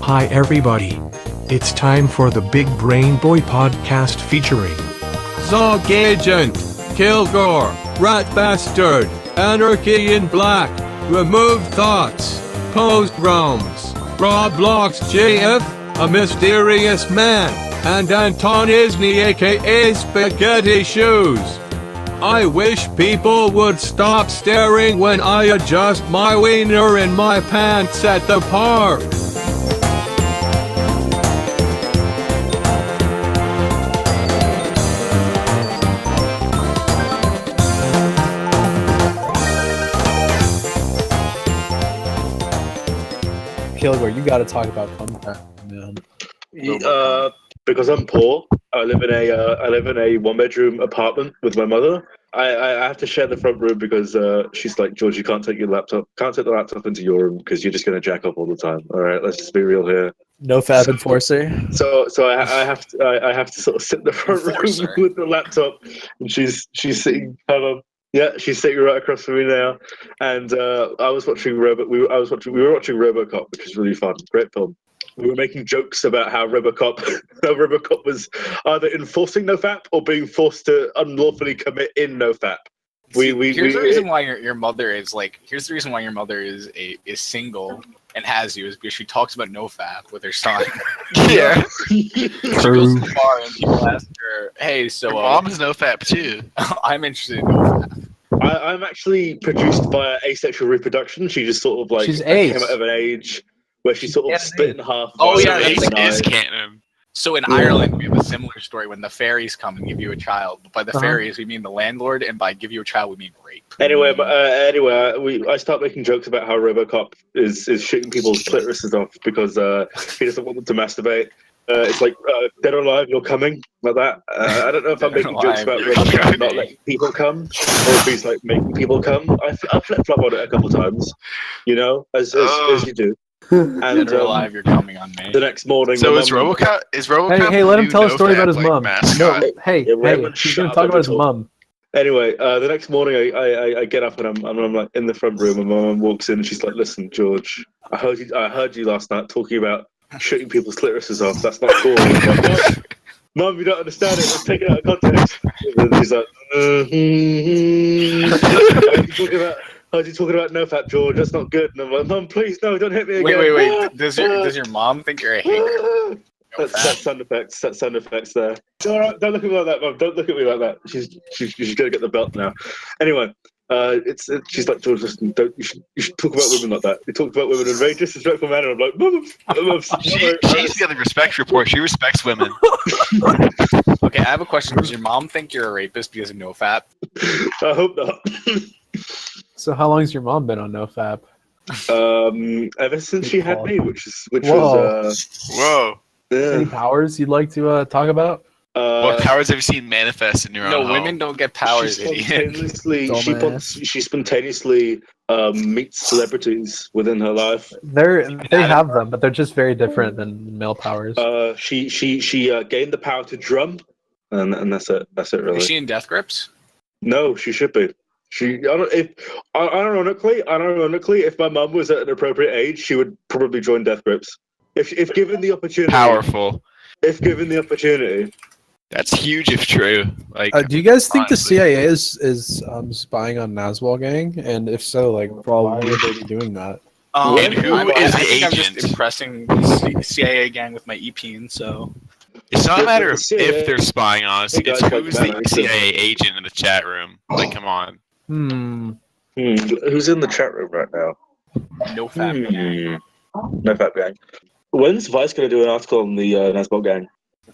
Hi everybody. It's time for the Big Brain Boy podcast featuring Zog Agent, Kilgore, Rat Bastard, Anarchy in Black, Removed Thoughts, Pogroms, Roblox JF, A Mysterious Man, and Anton Isney aka Spaghetti Shoes. I wish people would stop staring when I adjust my wiener in my pants at the park. Kilgore, you got to talk about comeback, man. Because I'm poor, I live in a one-bedroom apartment with my mother. I have to share the front room because she's like, George, you can't take the laptop into your room because you're just gonna jack off all the time. All right, let's just be real here. No fab enforcer. So I have to sort of sit in the front room with the laptop, and she's sitting kind of. Yeah, she's sitting right across from me now, and I was watching we were watching RoboCop, which is really fun, great film. We were making jokes about how RoboCop was either enforcing NoFap or being forced to unlawfully commit in NoFap. Here's the reason why your mother is like. Here's the reason why your mother is single and has you is because she talks about NoFap with her son. Yeah. She goes to the bar and people ask her, "Hey, so mom's NoFap too." I'm interested in NoFap. I'm actually produced by asexual reproduction. She just sort of like She's came out of an age where she sort of split in half. Oh, yeah, is canon. So in Ireland, we have a similar story when the fairies come and give you a child. But by the fairies, we mean the landlord, and by give you a child, we mean rape. Anyway, I start making jokes about how RoboCop is shooting people's clitorises off because he doesn't want them to masturbate. It's like dead or alive, you're coming, like that. I don't know if I'm making jokes about RoboCop not letting people come, or if he's like making people come. I flip flop on it a couple times, you know, as you do. And Dead or alive, you're coming on me. the next morning. So is RoboCop? Hey, let him tell a story about his like, mom. mascot? No, hey, he's gonna talk about his mom. Anyway, the next morning I get up and I'm like in the front room, and my mum walks in and she's like, "Listen, George, I heard you last night talking about shooting people's clitorises off. That's not cool." Like, Mum, you don't understand it. Let's take it out of context. And she's like, I heard you talking about NoFap, George. That's not good. And I'm like, Mum, please, no, don't hit me again. Wait. Does your mom think you're a hater? That's sound effects. That's sound effects there. All right, don't look at me like that, Mum. Don't look at me like that. She's gonna get the belt now. Anyway, she's like, George, listen, you should talk about women like that. You talk about women in a very disrespectful manner. I'm like, Mum, She's got the respect report. She respects women. Okay, I have a question. Does your mom think you're a rapist because of NoFap? I hope not. So how long's your mom been on NoFap? Ever since she had me, which Whoa. was Whoa. Any yeah. powers you'd like to talk about? What powers have you seen manifest in your own No, home? women don't get powers, idiot. Dumbass. She spontaneously meets celebrities within her life. They have them, but they're just very different than male powers. She gained the power to drum, and that's it. That's it, really. Is she in Death Grips? No, she should be. Ironically, if my mum was at an appropriate age, she would probably join Death Grips. If given the opportunity. Powerful. If given the opportunity. That's huge if true. Like, Do you guys think honestly. the CIA is spying on Nazwell Gang? And if so, like, why would they be doing that? And who is the I think I'm agent? just impressing the CIA gang with my EP, so. It's not a matter of The CIA if they're spying on us. Hey, It's guys, who's like, the man, CIA agent in the chat room. Like, come on. Who's in the chat room right now? NoFap gang. NoFap gang. When's Vice going to do an article on the Nazbol gang?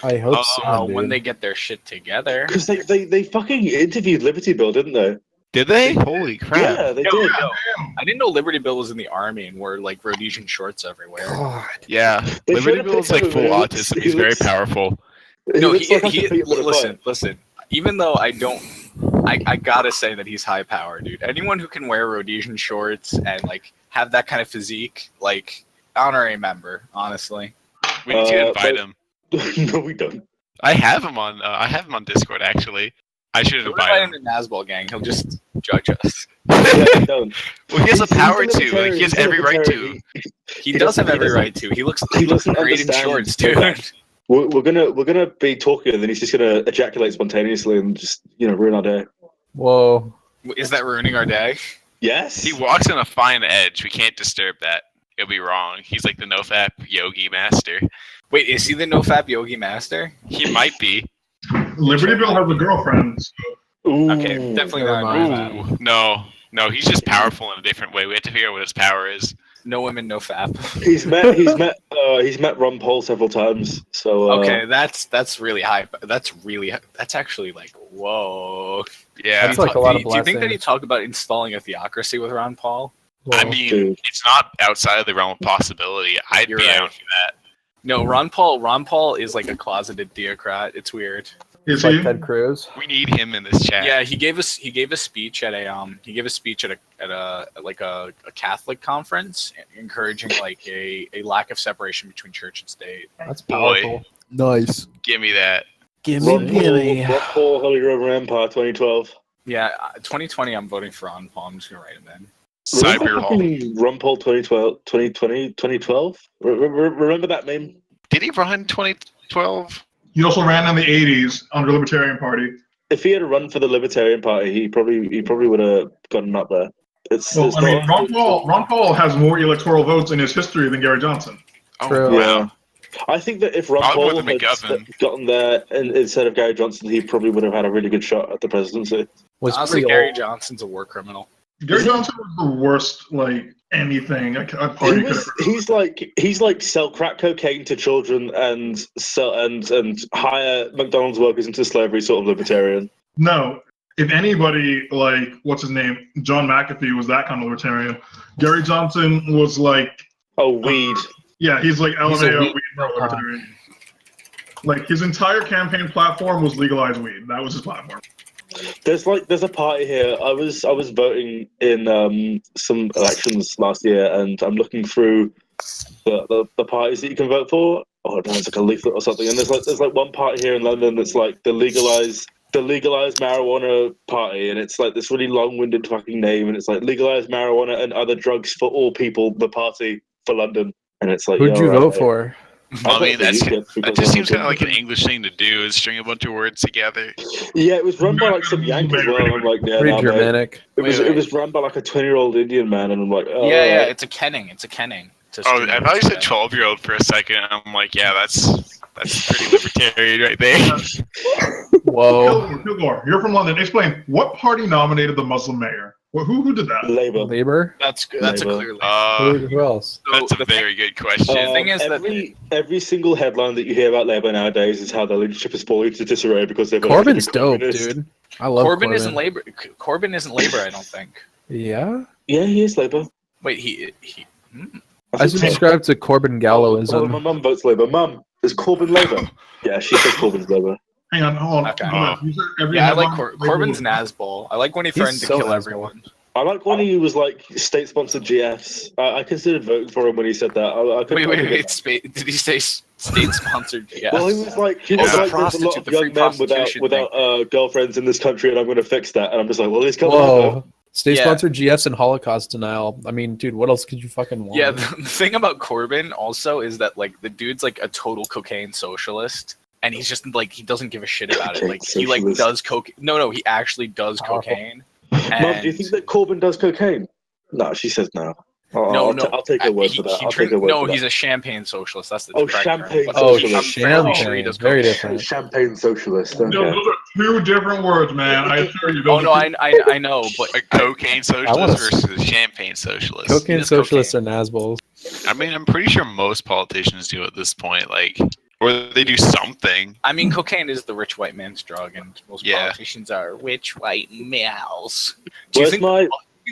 I hope so. When Dude. they get their shit together. Because they fucking interviewed Liberty Bill, didn't they? Did they? Holy crap. Yeah, they did. I didn't know Liberty Bill was in the army and wore like Rhodesian shorts everywhere. God. Yeah. They Liberty showed a Bill's like picture full of him. autism. He's very powerful. No, looks like listen. Even though I don't, I gotta say that he's high power, dude. Anyone who can wear Rhodesian shorts and like have that kind of physique, like honorary member, honestly. We need to invite him. No, we don't. I have him on Discord actually. I should Don't invite invite him. him to Nazball gang. He'll just judge us. Yeah, we don't. Well, he has the power He's to. Like, he has every right to. He does have every right to. He looks doesn't great in understand shorts, that. dude. We're gonna be talking, and then he's just gonna ejaculate spontaneously and just ruin our day. Whoa. Is that ruining our day? Yes. He walks on a fine edge. We can't disturb that. It'll be wrong. He's like the nofap yogi master. Wait, is he the nofap yogi master? He might be. Libertyville has a girlfriend. So. Ooh. Okay, definitely Never not. mind. Nofap. Ooh, no, he's just powerful in a different way. We have to figure out what his power is. No women, no fap. He's met Ron Paul several times. So Okay, that's really high. That's actually like whoa. Yeah, That's like a lot of Do you think that he blessings. talked about installing a theocracy with Ron Paul? I Whoa. mean, Dude. it's not outside of the realm of possibility. I'd You're be right. down for that. No, Ron Paul is like a closeted theocrat. It's weird. Is Like he? Ted Cruz. We need him in this chat. Yeah, he gave a speech at a Catholic conference, encouraging like a lack of separation between church and state. That's Boy. powerful. Nice. Give me that. Gimme, gimme. Ron Paul, Holy Roman Empire, 2012. Yeah, 2020. I'm voting for Ron Paul. I'm just gonna write him in. Cyber Hall. Ron Paul 2012, 2020, 2012. Remember that meme? Did he run 2012? He also ran in the 80s under the Libertarian Party. If he had run for the Libertarian Party, he probably would have gotten up there. Well, I mean, Ron Paul has more electoral votes in his history than Gary Johnson. True. Oh, Yeah. wow. I think that if Ron I'll Paul vote for had McGovern. gotten there instead of Gary Johnson, he probably would have had a really good shot at the presidency. Was Honestly, pretty Gary old. Johnson's a war criminal. Gary Johnson was the worst, like, anything a party could ever. He's like sell crack cocaine to children and sell and hire McDonald's workers into slavery sort of libertarian. No. If anybody, like, what's his name? John McAfee was that kind of libertarian. Gary Johnson was like, Oh, weed. yeah, he's like He's a LMAO weed- weed libertarian. Like, his entire campaign platform was legalize weed. That was his platform. There's a party here. I was voting in some elections last year, and I'm looking through the parties that you can vote for. Oh, no, it's like a leaflet or something. And there's like one party here in London that's like the legalized marijuana party, and it's like this really long-winded fucking name, and it's like legalized marijuana and other drugs for all people. The party for London, and it's like Who'd yeah, you right, vote mate. for? I mean, voted for that UKIP because just I'm seems kind of a like an English thing to do, is string a bunch of words together. Yeah, it was run by like some Yank as well. And I'm like, yeah, Pretty nah, mate. Germanic. It was run by like a 20-year-old Indian man, and I'm like, oh, Yeah, it's a kenning. It's a kenning. It's a Oh, string I of thought you said words. 12-year-old for a second. I'm like, yeah, that's pretty libertarian right there. Whoa. Kilgore, you're from London. Explain, what party nominated the Muslim mayor? Who did that? Labor. Labor? That's good. That's a Labor. clear. Who else? That's a very good question. The thing is that- every single headline that you hear about Labour nowadays is how their leadership is falling into disarray because they've Corbyn's elected a dope, communist. dude. I love Corbyn Corbyn. isn't labor. Corbyn isn't labor. I don't think. Yeah? Yeah, he is Labour. Wait, he. I subscribe to Corbyn my Gallowism. mum votes Labour. Mum, is Corbyn Labour? Yeah, she says Corbyn's Labour. Hang on, hold on. Okay. Hold on. You said every Yeah, I like headline- Corbyn's Nazbol. I like when he threatened to so kill Nazbol. everyone. I like when he was like state-sponsored GFs. I considered voting for him when he said that. I couldn't Wait. Did he say state-sponsored? Yeah. Well, he was like, Oh, the there's a lot prostitute, of the young free men without prostitution girlfriends in this country, and I'm going to fix that. And I'm just like, well, he's coming. Whoa. State-sponsored GFs and Holocaust denial. I mean, dude, what else could you fucking want? Yeah, the thing about Corbyn also is that like the dude's like a total cocaine socialist, and he's just like he doesn't give a shit about it. Cocaine Like he like socialist. does coke. No, he actually does Powerful. cocaine. Mum, do you think that Corbyn does cocaine? No, she says no. No, I'll take her word for that. I'll take her word No, for that. he's a champagne socialist. That's the Oh, correct term, champagne but Oh, I'm fairly champagne. sure he does Very cocaine. different. Champagne socialist. No, Okay. those are two different words, man. I assure you. Oh those no, are two- I know, but A cocaine wanna socialist s- versus a champagne socialist. Cocaine It is socialists are Nazbols. I mean, I'm pretty sure most politicians do at this point, like, or they do something. I mean, cocaine is the rich white man's drug, and most Yeah. politicians are rich white males. Do you Where's think, my?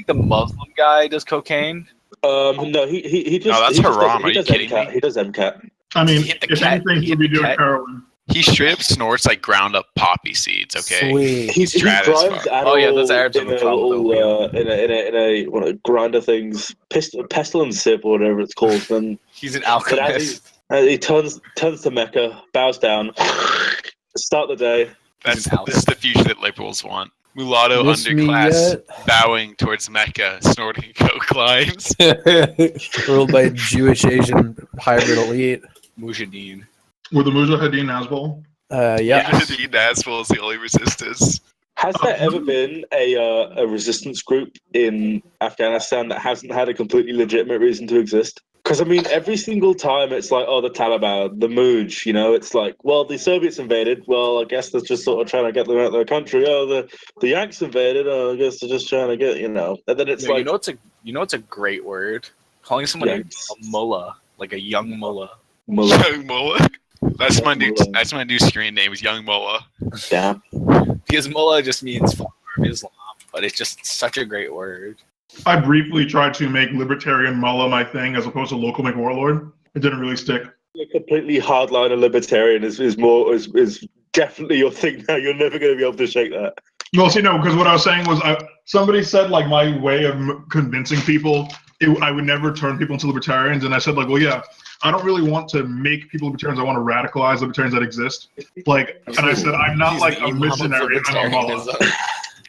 the Muslim guy does cocaine? No, he just. No, that's he just haram. does- Are he you does kidding MCAT. me? He does MCAT. I mean, Hit the if cat, anything, hit he'll be the doing cat. heroin. He straight up snorts like ground up poppy seeds. Okay. Sweet. He Stratus drives fuck. Adderall Oh, yeah, those Arabs in have a a problem with little in a one of the grinder things, pestle and sip or whatever it's called. And He's an but alchemist. he turns to Mecca, bows down, start the day. That's He's an this is the future that liberals want. mulatto Miss me underclass yet? bowing towards Mecca, snorting coke lines. Ruled by Jewish Asian hybrid elite. Mujahideen. Were the Mujahideen Nazbol? Yeah. The Nazbol is the only resistance. Has there ever been a resistance group in Afghanistan that hasn't had a completely legitimate reason to exist? Because I mean, every single time it's like, oh, the Taliban, the Muj, you know, it's like, well, the Soviets invaded. Well, I guess they're just sort of trying to get them out of their country. Oh, the Yanks invaded. Oh, I guess they're just trying to get, you know. And then it's No, like, you know, it's a great word. Calling someone a mullah, like a young mullah. Young Mullah. That's my new. Mullah. That's my new screen name. Is Young Mullah. damn. Because mullah just means follower of Islam, but it's just such a great word. I briefly tried to make libertarian mullah my thing as opposed to local McWarlord. It didn't really stick. A completely hardliner libertarian is definitely your thing now. You're never going to be able to shake that. Well, see, no, because what I was saying was somebody said, like, my way of convincing people, I would never turn people into libertarians. And I said, like, well, yeah, I don't really want to make people libertarians. I want to radicalize libertarians that exist. Like, and I said, I'm not He's like the a imam of missionary. I'm a mullah.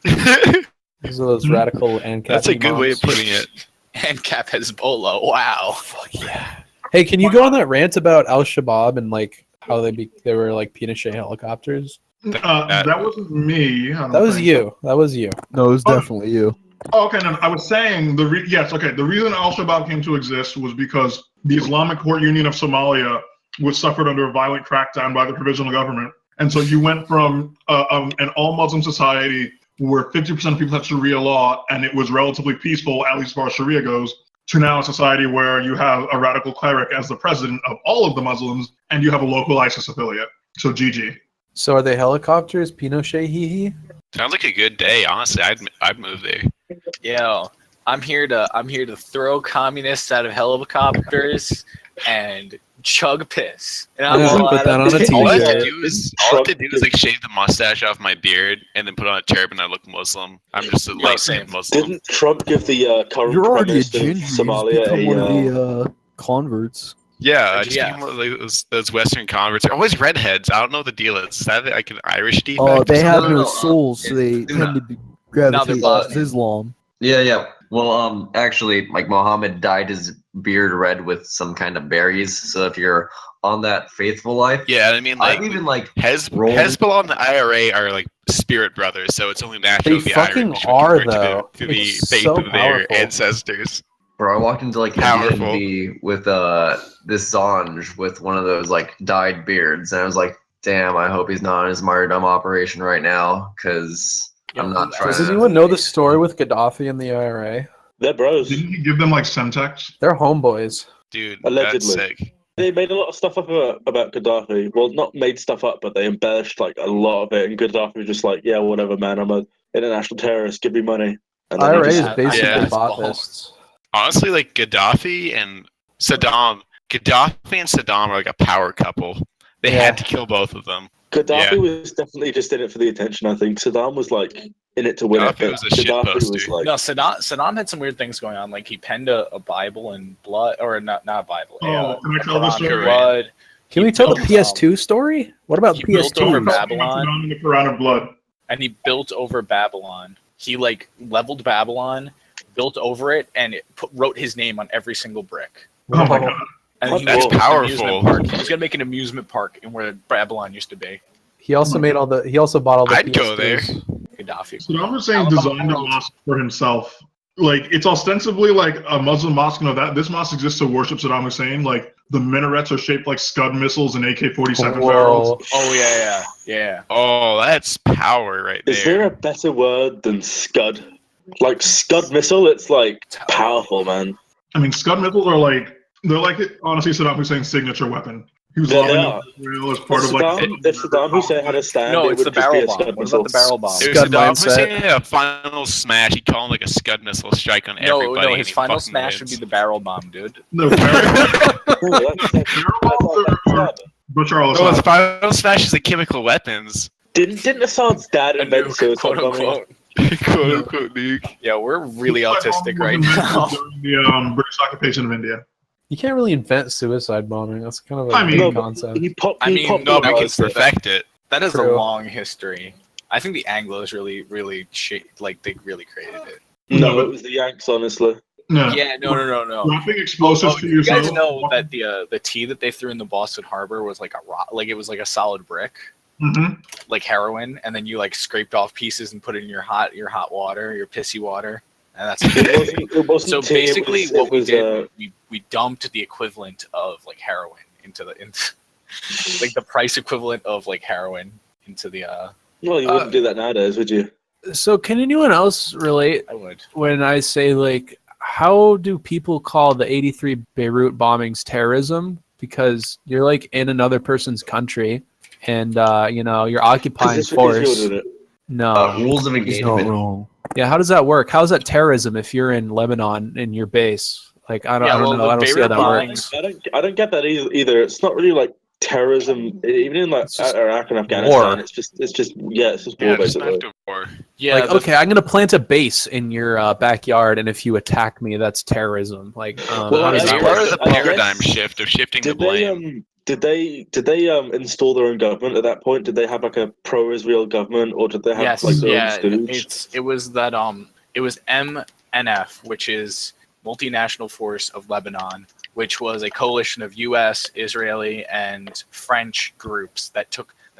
libertarianism. These are those radical and That's a good way of putting it. And Cap Hezbollah. Wow. Fuck yeah. Hey, can you go on that rant about Al Shabaab and like how they were like Pinochet helicopters? That wasn't me. I don't That was think. you. That was you. No, it was definitely you. Oh, okay, no, I was saying the reason Al Shabaab came to exist was because the Islamic Court Union of Somalia was suffered under a violent crackdown by the provisional government, and so you went from an all-Muslim society where 50% of people had Sharia law and it was relatively peaceful, at least as far as Sharia goes, to now a society where you have a radical cleric as the president of all of the Muslims, and you have a local ISIS affiliate. So GG. So are they helicopters? Pinochet hee hee? Sounds like a good day. Honestly, I'd move there. Yo, I'm here to throw communists out of helicopters and chug piss. And I'm Yeah, all put out that of on a All I have t-shirt. to do is like shave the mustache off my beard and then put on a turban. I look Muslim. I'm just a light-skinned Muslim. Didn't Trump give the current You're prime already a minister of ginger. You just Somalia become one of a the converts. Yeah, I just Yeah. became one of those Western converts. They're always redheads. I don't know what the deal is. Is that like an Irish defect? Oh, they or have something? no souls, so they tend to gravitate towards Islam. Yeah. Well, actually, like Muhammad dyed his beard red with some kind of berries. So if you're on that faithful life, Yeah, I mean, like I've even like Hezbollah and the IRA are like spirit brothers, so it's only natural They the fucking Irish would are, convert though. to the It's faith so of their powerful. ancestors. bro, I walked into like a Powerful. DMV with this Zanj with one of those like dyed beards, and I was like, damn, I hope he's not on his martyrdom operation right now, because I'm not trying Does to. anyone know the story with Gaddafi and the IRA? They're bros. Didn't he give them like Semtex? They're homeboys. Dude, Allegedly. that's sick. They made a lot of stuff up about Gaddafi. Well, not made stuff up, but they embellished like a lot of it. And Gaddafi was just like, yeah, whatever, man. I'm an international terrorist. Give me money. And then he IRA just- is basically Yeah. Baathists. Honestly, like Gaddafi and Saddam are like a power couple. They Yeah. had to kill both of them. Gaddafi Yeah. was definitely just in it for the attention, I think. Saddam was like in it to win it. Gaddafi but was a Gaddafi was shitposter. like, No, Saddam had some weird things going on. Like he penned a Bible in blood, or not a Bible. Oh, a can I tell the Quran in story? blood. Can we tell the PS2 story? What about He built over PS2? Babylon. Saddam in the Quran of blood. And he built over Babylon. He like leveled Babylon, built over it, and wrote his name on every single brick. Oh my god. And That's he was gonna make an powerful. amusement park. He was gonna make an amusement park in where Babylon used to be. He also made all the. He also bought all the. I'd go PS2s. Gaddafi. Saddam Hussein designed a mosque for himself. Like, it's ostensibly like a Muslim mosque. No, that this mosque exists to worship Saddam Hussein. Like, the minarets are shaped like Scud missiles and AK-47 barrels. Whoa. Oh yeah. Oh, that's power right is there there. a better word than Scud? Like Scud missile, it's like powerful, man. I mean, Scud missiles are like, they're like, honestly, Saddam Hussein's signature weapon. He was Yeah, they lobbing are. Israel as part of like. If Saddam Hussein had a stand, No, it it's would the just be barrel a bomb. Scud What missile. about the barrel bomb? If Scud Saddam mindset. Hussein had a final smash, he'd call him like a Scud missile strike on everybody. No, and his he final fucking smash would wins. be the barrel bomb, dude. No, barrel Oh, that's Bashar No, his al-Assad. final smash is the chemical weapons. Didn't Assad's dad A invent nuke, suicide quote bombing? unquote. Quote unquote nuke. Yeah, we're really Suicide autistic bombing right was now. invented During the British occupation of India. You can't really invent suicide bombing. That's kind of a I mean- big No, but concept. he I mean, No, we can Popularized it. perfect it. That is True. a long history. I think the Anglos really like they really created it. No, it was the Yanks, honestly. No. Yeah, no. Wrapping explosives to You yourself. guys know that the tea that they threw in the Boston Harbor was like a rock, like it was like a solid brick, like heroin, and then you like scraped off pieces and put it in your hot water, your pissy water, and that's It wasn't so tea, basically it what we was, did, we dumped the equivalent of like heroin into like the price equivalent of like heroin into the Well, you wouldn't do that nowadays, would you? So can anyone else relate I would. when I say, like, how do people call the 83 Beirut bombings terrorism? Because you're like in another person's country and you're occupying force. No. Rules of engagement. Yeah, how does that work? How is that terrorism if you're in Lebanon in your base? Like, I don't know. I don't see how that works. I don't get that either. It's not really like terrorism, even in like Iraq and Afghanistan. War. It's just war, basically. War. Yeah. Like, okay, I'm gonna plant a base in your backyard, and if you attack me, that's terrorism. Like, how does It's that part work? of the paradigm shift of shifting the blame. Did they install their own government at that point? Did they have like a pro-Israel government, or did they have like their own stooge? It was that it was MNF, which is Multinational Force of Lebanon, which was a coalition of U.S., Israeli, and French groups that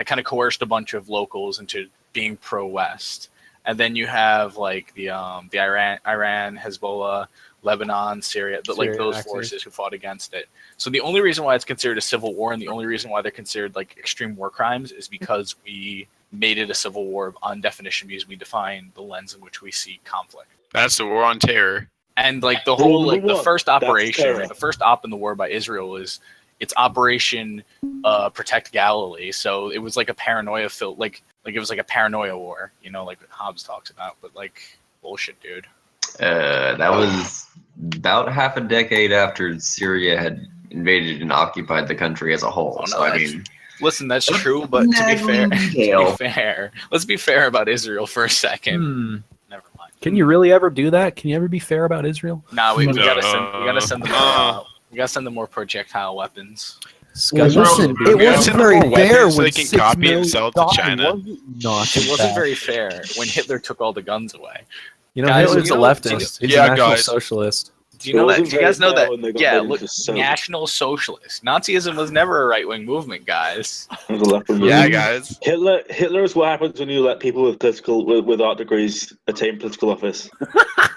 kind of coerced a bunch of locals into being pro-West. And then you have like the Iran, Hezbollah, Lebanon, Syria, like those forces who fought against it. So the only reason why it's considered a civil war, and the only reason why they're considered like extreme war crimes, is because we made it a civil war on definition, because we define the lens in which we see conflict. That's the war on terror. And like the whole the first operation, the first op in the war by Israel is it's Operation Protect Galilee. So it was like a paranoia like it was like a paranoia war, like what Hobbes talks about, but like bullshit, dude. That was about half a decade after Syria had invaded and occupied the country as a whole. So I mean, listen, that's true, but to be fair, let's be fair about Israel for a second. Never mind. Can you really ever do that? Can you ever be fair about Israel? No, we gotta send them. We gotta send them more projectile weapons. Well, listen, it wasn't very fair so when they can copy and sell it to China. It wasn't very fair when Hitler took all the guns away. Hitler's a leftist. He's a national socialist. Do you know that? Do you guys know that? Yeah, look, National Socialist. Nazism was never a right-wing movement, guys. Yeah, guys. Hitler is what happens when you let people with art degrees attain political office.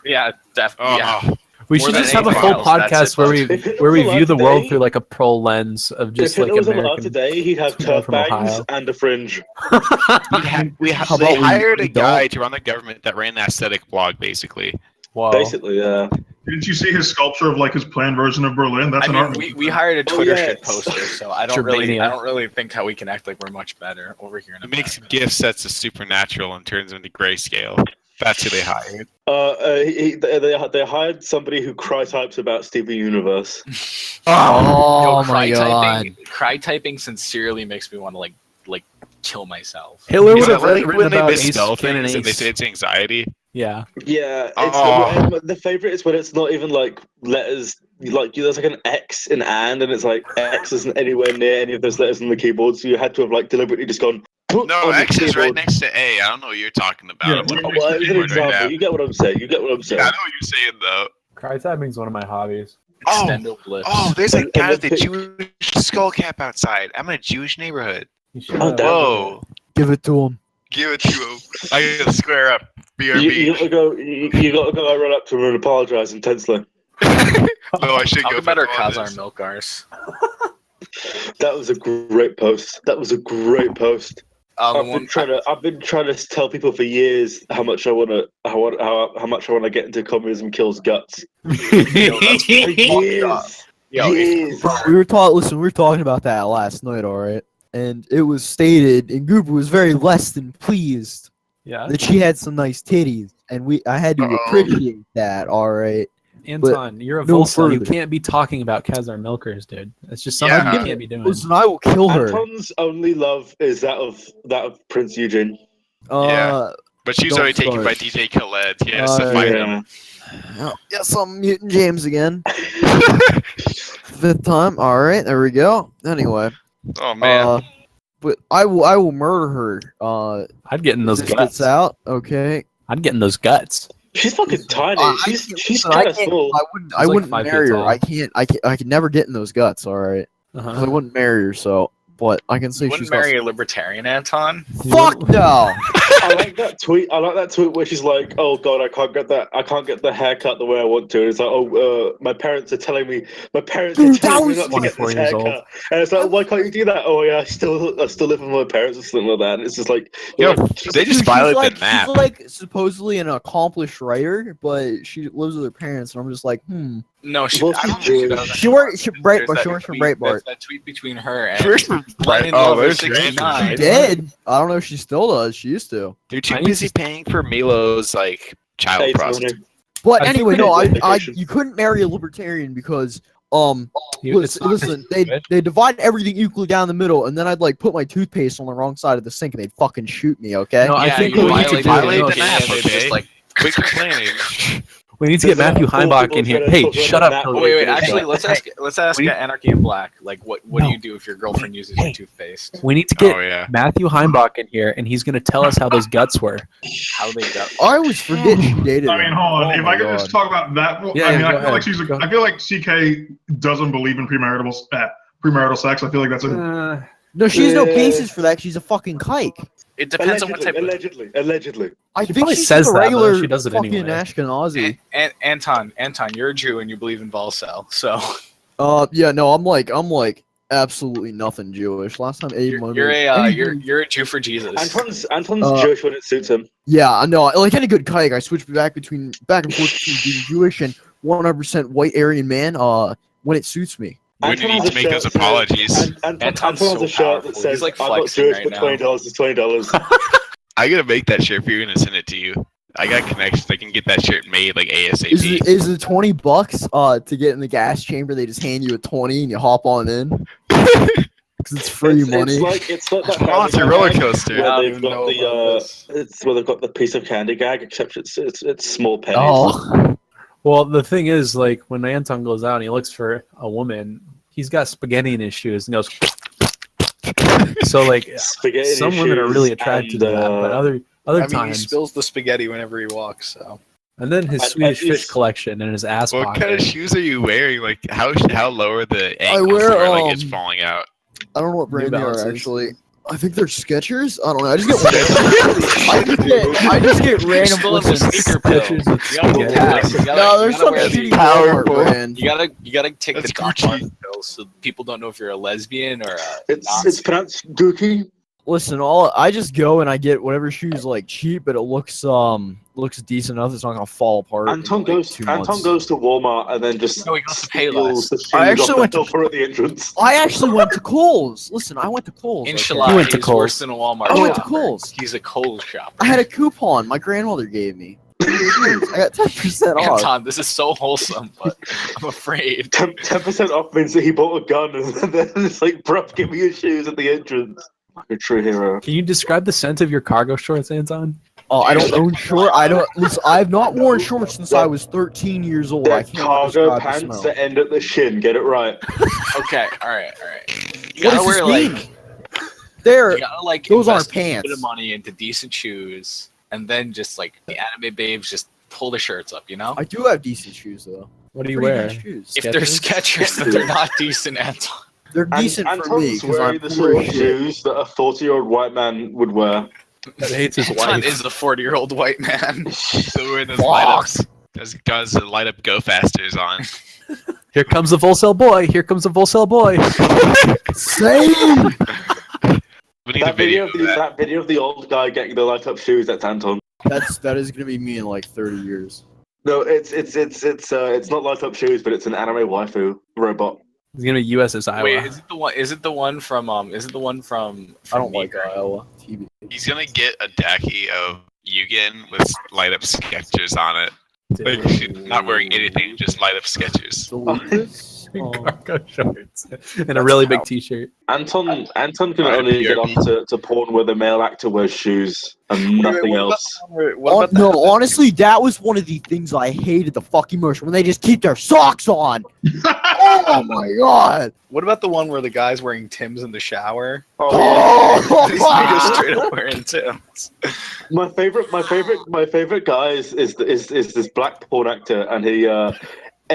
Yeah, definitely. Yeah. We should just have a full podcast where we view the world through like a pro lens of just like American. If Hitler was American. alive today, he'd have turf bangs and a fringe. They hired a guy to run the government that ran the aesthetic blog, basically. Wow. Basically, yeah. Didn't you see his sculpture of like his planned version of Berlin? That's an art. We hired a Twitter shit poster, so I don't really think how we can act like we're much better over here. It makes gift sets of supernatural and turns them into grayscale. That's who they hired. They hired somebody who cry types about Steven Universe. My god! Cry typing sincerely makes me want to like kill myself. Hitler would have when written they about misspell Ace and things and they Ace. say it's anxiety. Yeah. Yeah, the favorite is when it's not even like letters. Like there's like an X in and it's like X isn't anywhere near any of those letters on the keyboard, so you had to have like deliberately just gone. No, X is right next to A. I don't know what you're talking about. Yeah, well, as an example, you get what I'm saying. Yeah, I know what you're saying though. Cry typing's one of my hobbies. Extendo blips. Oh, there's a guy with a Jewish skull cap outside. I'm in a Jewish neighborhood. Whoa. Give it to him. Give it to him. I gotta square up. BRB. You gotta go run up to him and apologize intensely. No, I should Talk go about our for Khazar Milkars. That was a great post. I've been trying to tell people for years how much I want to get into communism kills guts. Years. We were talking about that last night, all right? And it was stated, and Goober was very less than pleased that she had some nice titties, and I had to appreciate that, all right? Anton, you're a Volsel. You can't be talking about Khazar Milkers, dude. It's just something you can't be doing. Listen, I will kill her. Anton's only love is that of Prince Eugene. Yeah, but she's already taken by DJ Khaled. He has to fight him. Yes, I'm muting James again. Fifth time. All right, there we go. Anyway. Oh man. but I will murder her. I'd get in those this guts. gets out, okay. I'd get in those guts. She's fucking tiny. She's I kind of can't- small. I like wouldn't 5 feet marry her. tall. I could never get in those guts. All right. Uh-huh. I wouldn't marry her. So, but I can say You she's wouldn't marry a libertarian, Anton? Fuck no. I like that tweet. I like that tweet where she's like, "Oh God, I can't get the haircut the way I want to." And it's like, "Oh, my parents are telling me. My parents are Dude, that telling me was not to get 24 this years old. haircut." And it's like, "Why can't you do that?" "Oh yeah, I still live with my parents or something like that." And it's just like, Yo, like, they just She's violated like, the map. She's like supposedly an accomplished writer, but she lives with her parents, and I'm just like, No, she. Well, I don't she's think she Jewish. does. She works. She There's that works for tweet- Breitbart. there's That tweet between her and First for Lennon oh, Lover there's 69. She did. I don't know if she still does. She used to. They're too I need busy to- paying for Milo's like child hey, process. Tony. But I think anyway, we no, need I education. you couldn't marry a libertarian because It's not listen, stupid. they divide everything equally down the middle, and then I'd like put my toothpaste on the wrong side of the sink, and they'd fucking shoot me. Okay. No, I Yeah, think you we need to violate do the it. map, and they're okay? just like, Quit complaining. We need to get There's Matthew four Heimbach people in here. trying to Hey, talk shut about up. that. Tony. wait, Hey, actually, hey, let's ask we- Anarchy in Black. Like, what do No. you do if your girlfriend uses your toothpaste? We need to get Oh yeah. Matthew Heimbach in here, and he's going to tell us how those guts were. How they go? I always forget she dated. I mean, him. hold on. Oh if my I could God. just talk about that, Yeah, I mean, yeah, I go feel like ahead. I feel like CK doesn't believe in premarital sex. I feel like that's a. No, she has no Yeah. basis for that. She's a fucking kike. It depends on what type of. Allegedly. I She think probably she's says just a that, but regular she does it fucking anyway. Ashkenazi. Anton, you're a Jew and you believe in Volcel, so Yeah, no, I'm like absolutely nothing Jewish. Last time Abe you're, Money- you're a anything- you're a Jew for Jesus. Anton's Uh, Jewish when it suits him. Yeah, I know. Like any good kike, I switch back and forth between being Jewish and 100% white Aryan man. When it suits me. When you Anton need has to a make those shirt apologies. Anton Anton's has so a shirt powerful. that says, He's, like, "I'm not flexing Jewish, right but now." $20 is $20." I gotta make that shirt for you and send it to you. I got connections. I can get that shirt made like ASAP. Is it $20 to get in the gas chamber? They just hand you a 20 and you hop on in because it's free money. It's like that Oh, Family it's a Guy roller gag coaster. I where don't they've even got know the about this. it's where they've got the piece of candy gag, except it's small pennies. Oh, Well, the thing is, like, when Anton goes out and he looks for a woman, he's got spaghetti in his shoes and goes. So, like, Spaghetti in some his women are shoes really attracted to and, that, but other I mean, he times. spills the spaghetti whenever he walks. So And then his I- Swedish I- fish collection and his ass What pocket. kind of shoes are you wearing? Like how low are the ankles wear, where like it's um, falling out? I don't know what brand they are Balances. actually. I think they're Skechers. I don't know. I just get I just get random still in the listen, sneaker pill. Skechers with You gotta spaghetti. relax. You gotta- No, you there's gotta some wear shitty the- Walmart Powerful. brand. You gotta take That's the Doc Gucci. Martens pill so people don't know if you're a lesbian or a It's Nazi. pronounced Gookie. Listen, I just go and I get whatever shoes like cheap, but it looks decent enough. It's not gonna fall apart. in, Anton like, goes 2 Anton months. goes to Walmart and then just No, he goes to steals Payless. the shoes I actually off went the to- helper at the entrance. I actually went to Kohl's. Listen, I went to Kohl's. okay? Inshallah, He went to he's Kohl's. worse than a Walmart. I went to shopper. Kohl's. He's a Kohl's shopper. I had a coupon my grandmother gave me. I got 10% off. Anton, this is so wholesome, but I'm afraid. 10% off means that he bought a gun and then it's like, bruv, give me your shoes at the entrance. Like a true hero. Can you describe the scent of your cargo shorts, Anton? Oh, I don't own shorts. I don't. Listen, I've not worn shorts since I was 13 years old. I They're can't cargo describe the pants smell. that end at the shin. Get it right. Okay, all right. You What gotta does wear this like mean? There, you gotta like those aren't invest a bit pants. of money into decent shoes, and then just like the anime babes just pull the shirts up. You know, I do have decent shoes though. What do you Pretty wear? nice shoes. if they're Skechers, then they're not decent, Anton. They're decent for me Anton's because I'm wearing the poor sort as of shit. shoes that a 40-year-old white man would wear. That hates his Anton wife. is the 40-year-old white man. So we're in those light ups. Those guys that light up go fasters on. Here comes the Volcel boy. Here comes the Volcel boy. Same. We need a That video video, of that. that video of the old guy getting the light up shoes. That's Anton. That is gonna be me in like 30 years. No, it's not light up shoes, but it's an anime waifu robot. He's gonna be USS Iowa. Wait, is it the one? Is it the one from? Is it the one from? I don't like Meeker? Iowa TV. He's gonna get a Daki of Yugen with light up sketches on it. Like not wearing anything, just light up sketches. Delicious. Cargo shorts and a really big T-shirt. Anton can Right, only get PRP. off to porn where the male actor wears shoes and nothing else. No, honestly, that was one of the things I hated the fucking most when they just keep their socks on. Oh my god! What about the one where the guy's wearing Tim's in the shower? Oh, This nigga straight up wearing Tim's. My favorite guy is this black porn actor, and he every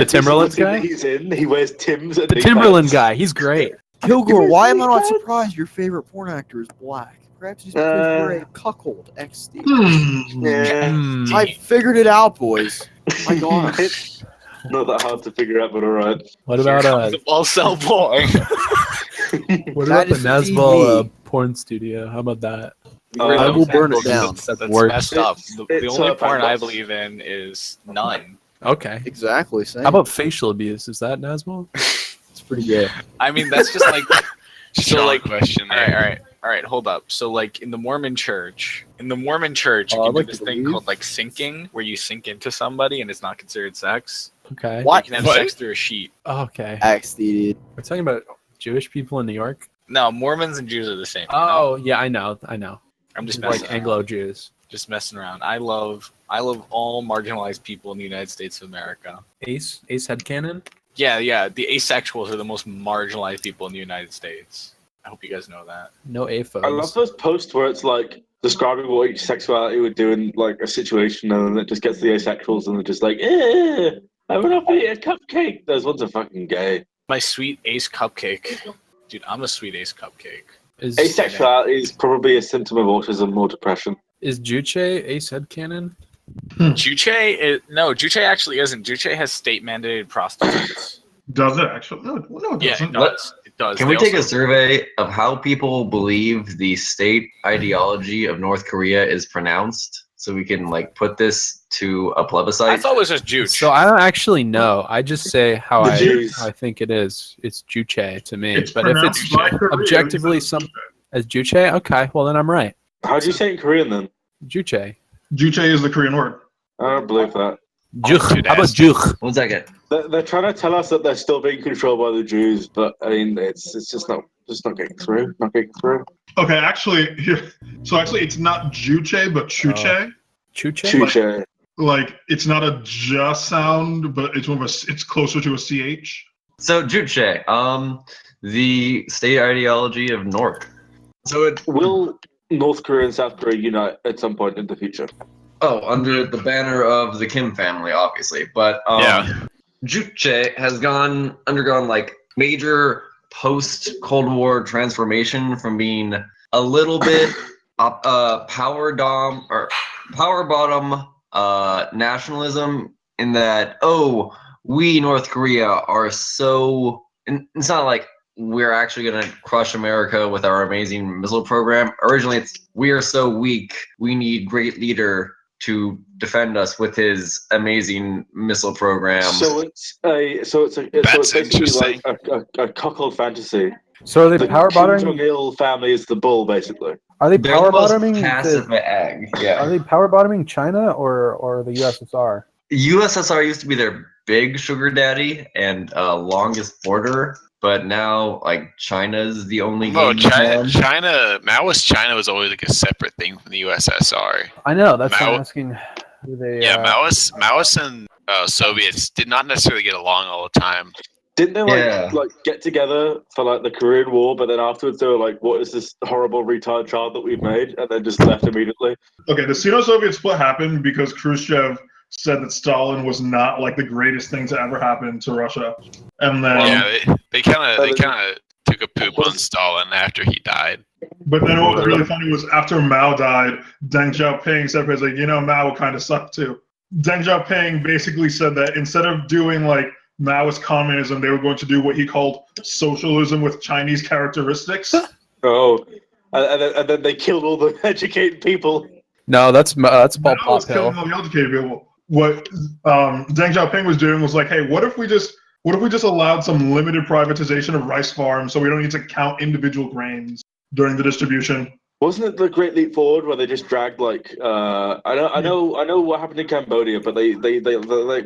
Timberland single guy? scene that he's in, he wears Tim's. The Timberland guy, he's great. Kilgore, why am I not surprised your favorite porn actor is black? Perhaps it's because you're a cuckold ex-thief. Yeah, I figured it out, boys. My god. not that hard to figure out, but all right. What about I'll sell porn. what That about the is Nazbol porn studio? How about that? I will burn it down. That's Works. messed up. The It's, only porn I Fanbox. believe in is none. Okay. Exactly. Same. How about facial abuse? Is that Nazbol? It's pretty good. I mean, that's just like Strong like- question all there. right, hold up. So like in the Mormon church, you Oh, can I'd do like this to thing believe. called like syncing, where you sink into somebody and it's not considered sex. Okay. What? You can have What? sex through a sheet. Okay. Ex-thief. We're talking about Jewish people in New York. No, Mormons and Jews are the same. Oh, yeah, I know. I'm just Like messing around. Anglo Jews. Just messing around. I love all marginalized people in the United States of America. Ace headcanon. Yeah. The asexuals are the most marginalized people in the United States. I hope you guys know that. No AFOs. I love those posts where it's like describing what each sexuality would do in like a situation, and then it just gets the asexuals, and they're just like, I would not eat a cupcake. Those ones are fucking gay. My sweet ace cupcake. Dude, I'm a sweet ace cupcake. Is Asexuality is probably a symptom of autism or depression. Juche Ace headcanon? Juche actually isn't. Juche has state mandated prostitutes. Does it actually? No, it Yeah, doesn't. it does. It does. Can They we take a also- survey of how people believe the state ideology of North Korea is pronounced, so we can like put this to a plebiscite? I thought it was just Juche. So I don't actually know. I just say how The Jews. I think it is. It's Juche to me. It's but if it's pronounced by Koreans objectively as some as Juche, okay, well then I'm right. How do you say it in Korean then? Juche. Juche is the Korean word. I don't believe that. Juch. How about Juch? 1 second. They're trying to tell us that they're still being controlled by the Jews, but I mean, it's just not getting through. Not getting through. Okay, actually, here. So actually, it's not Juche, but Chuche. Chuche? Chuche. Like it's not a J sound, but it's more of a. It's closer to a CH. So Juche, the state ideology of North. So it Will North Korea and South Korea unite at some point in the future? under the banner of the Kim family, obviously, but Yeah. Juche has undergone like major post Cold War transformation from being a little bit power bottom nationalism, in that we North Korea are so, and it's not like we're actually going to crush America with our amazing missile program. Originally it's we are so weak, we need great leader to defend us with his amazing missile program. So it's That's basically interesting. like a cuckold fantasy. So are they The power Kim bottoming? Jong-il family is the bull, basically. Are they They're power the most bottoming? passive egg. Yeah. Are they power bottoming China or the USSR? USSR used to be their big sugar daddy and longest border, but now like China's the only No, game in China, town. Maoist China was always like a separate thing from the USSR. I know. That's why I'm Mao- asking. Do they? Yeah, Maoists and Soviets did not necessarily get along all the time. Didn't they Yeah. like get together for like the Korean War, but then afterwards they were like, "What is this horrible retard child that we've made?" And then just left immediately. Okay, the Sino-Soviet split happened because Khrushchev said that Stalin was not like the greatest thing to ever happen to Russia, and then Yeah, they kind of took a poop on Stalin after he died. but then what was really funny was after Mao died, Deng Xiaoping said, like, Mao kind of sucked too. Deng Xiaoping basically said that instead of doing like Maoist communism, they were going to do what he called socialism with Chinese characteristics. Oh, and then they killed all the educated people. No, that's Paul Mao was Pophill. killing all the educated people. What Deng Xiaoping was doing was like, hey, what if we just allowed some limited privatization of rice farms so we don't need to count individual grains during the distribution? Wasn't it the Great Leap Forward where they just dragged like I know what happened in Cambodia, but they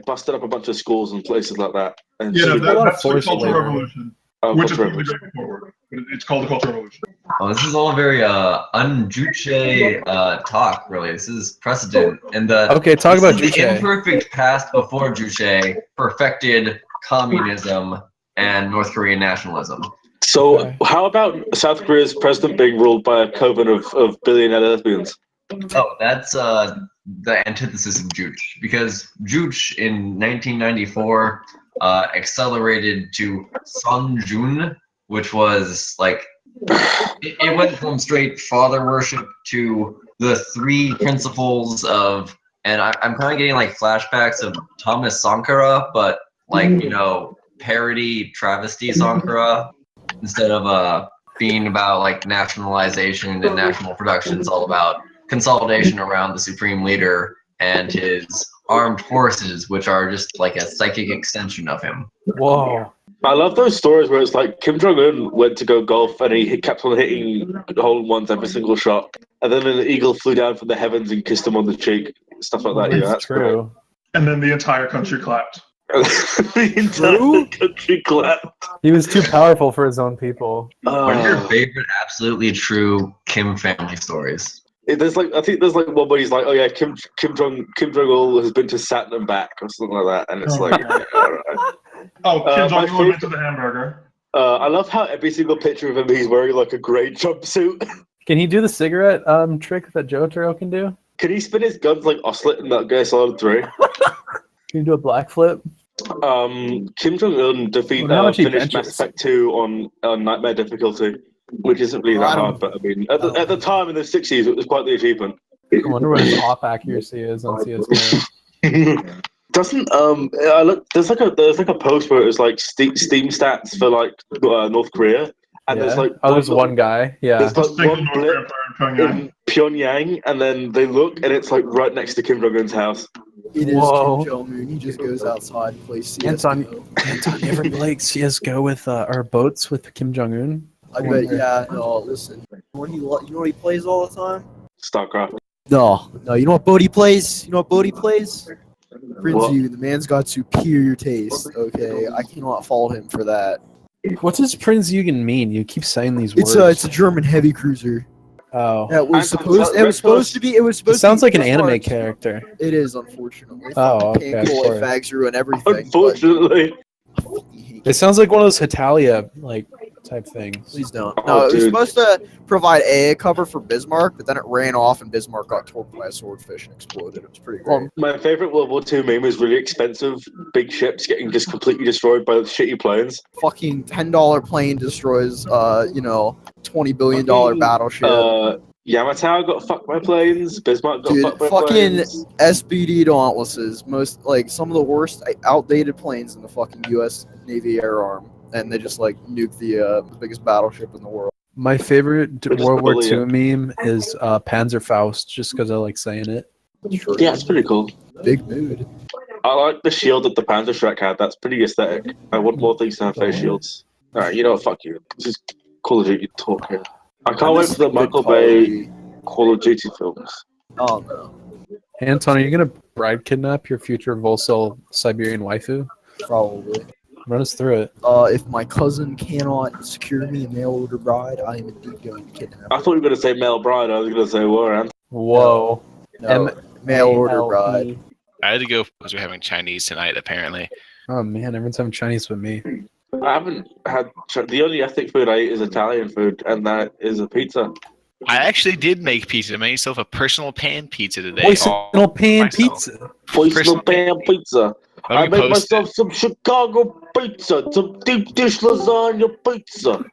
busted up a bunch of schools and places like that. And Yeah, so- that's the forced Cultural labor. Revolution, Oh, which is Cultural from the Revolution. Great Leap Forward. It's called the Cultural Revolution. Oh, this is all very un-Juche talk, really. This is precedent. And Okay, talk this about is the Juche. imperfect past before Juche perfected communism and North Korean nationalism. So, how about South Korea's president being ruled by a coven of billionaire lesbians? Oh, that's the antithesis of Juche, because Juche in 1994 accelerated to Sunjun, which was like it went from straight father worship to the three principles of, and I'm kind of getting like flashbacks of Thomas Sankara, but like parody travesty Sankara instead of being about like nationalization and national production. It's all about consolidation around the supreme leader and his armed forces, which are just like a psychic extension of him. Whoa. I love those stories where it's like Kim Jong-un went to go golf and he kept on hitting hole-in-ones every single shot. And then an eagle flew down from the heavens and kissed him on the cheek. Stuff like that. That's true. And then the entire country clapped. The entire country clapped. He was too powerful for his own people. What are your favorite absolutely true Kim family stories? I think there's like one where he's like, oh yeah, Kim Jong-il has been to Saturn and back or something like that, and it's like, all right. Oh, Kim Jong-il went to the hamburger. I love how every single picture of him he's wearing like a grey jumpsuit. Can he do the cigarette trick that Jotaro can do? Can he spin his guns like Oslet in Metal Gear Solid 3? Can he do a black flip? Kim Jong-un finished Mass Effect 2 on Nightmare difficulty, which isn't really that hard, but I mean, at the time in the 60s, it was quite the achievement. I wonder what his off accuracy is on CS:GO. Doesn't I look? There's like a post where it was like Steam stats for like North Korea, and there's like there's one guy, there's like one blip in Pyongyang, and then they look, and it's like right next to Kim Jong-un's house. It is Kim Jong-un. He just goes outside and plays CS:GO. Anton, you ever play CS:GO with our boats with Kim Jong-un? I bet, yeah. No, listen. You know what he plays all the time? StarCraft. No. You know what Bodhi plays? Prince Yu, the man's got superior taste. Okay, I cannot fault him for that. What does Prinz Eugen mean? You keep saying these words. It's a German heavy cruiser. Oh. That was supposed to be. It sounds like an anime character. It is, unfortunately. Oh, okay. Painful fags ruin everything. Unfortunately. It sounds like one of those Hetalia type things. Please don't. No, it was supposed to provide AA cover for Bismarck, but then it ran off and Bismarck got torqued by a swordfish and exploded. It was pretty great. My favorite World War II meme is really expensive big ships getting just completely destroyed by the shitty planes. Fucking $10 plane destroys, $20 billion battleship. Yamato got fucked by planes. Bismarck got fucked by planes. Fucking SBD Dauntlesses, some of the worst outdated planes in the fucking U.S. Navy Air Arm, and they just nuked the biggest battleship in the world. My favorite World War II meme is Panzerfaust, just because I like saying it. Yeah, it's pretty cool. Big mood. I like the shield that the Panzerschreck had. That's pretty aesthetic. I want more things to have face shields. All right, you know what? Fuck you. This is Call of Duty talk here. I can't wait for the Michael Bay Call of Duty films. Oh no. Anton, are you gonna bride kidnap your future Volcel Siberian waifu? Probably. Run us through it. If my cousin cannot secure me a mail order bride, I am indeed going to kidnap her. I thought you were going to say male bride. I was going to say Warren. Whoa. No, mail order bride. I had to go because we're having Chinese tonight, apparently. Oh man, everyone's having Chinese with me. I haven't had... The only ethnic food I eat is Italian food, and that is a pizza. I actually did make pizza. I made myself a personal pan pizza today. Personal pan pizza. Personal pan pizza. I made myself some Chicago pizza, some deep dish lasagna pizza.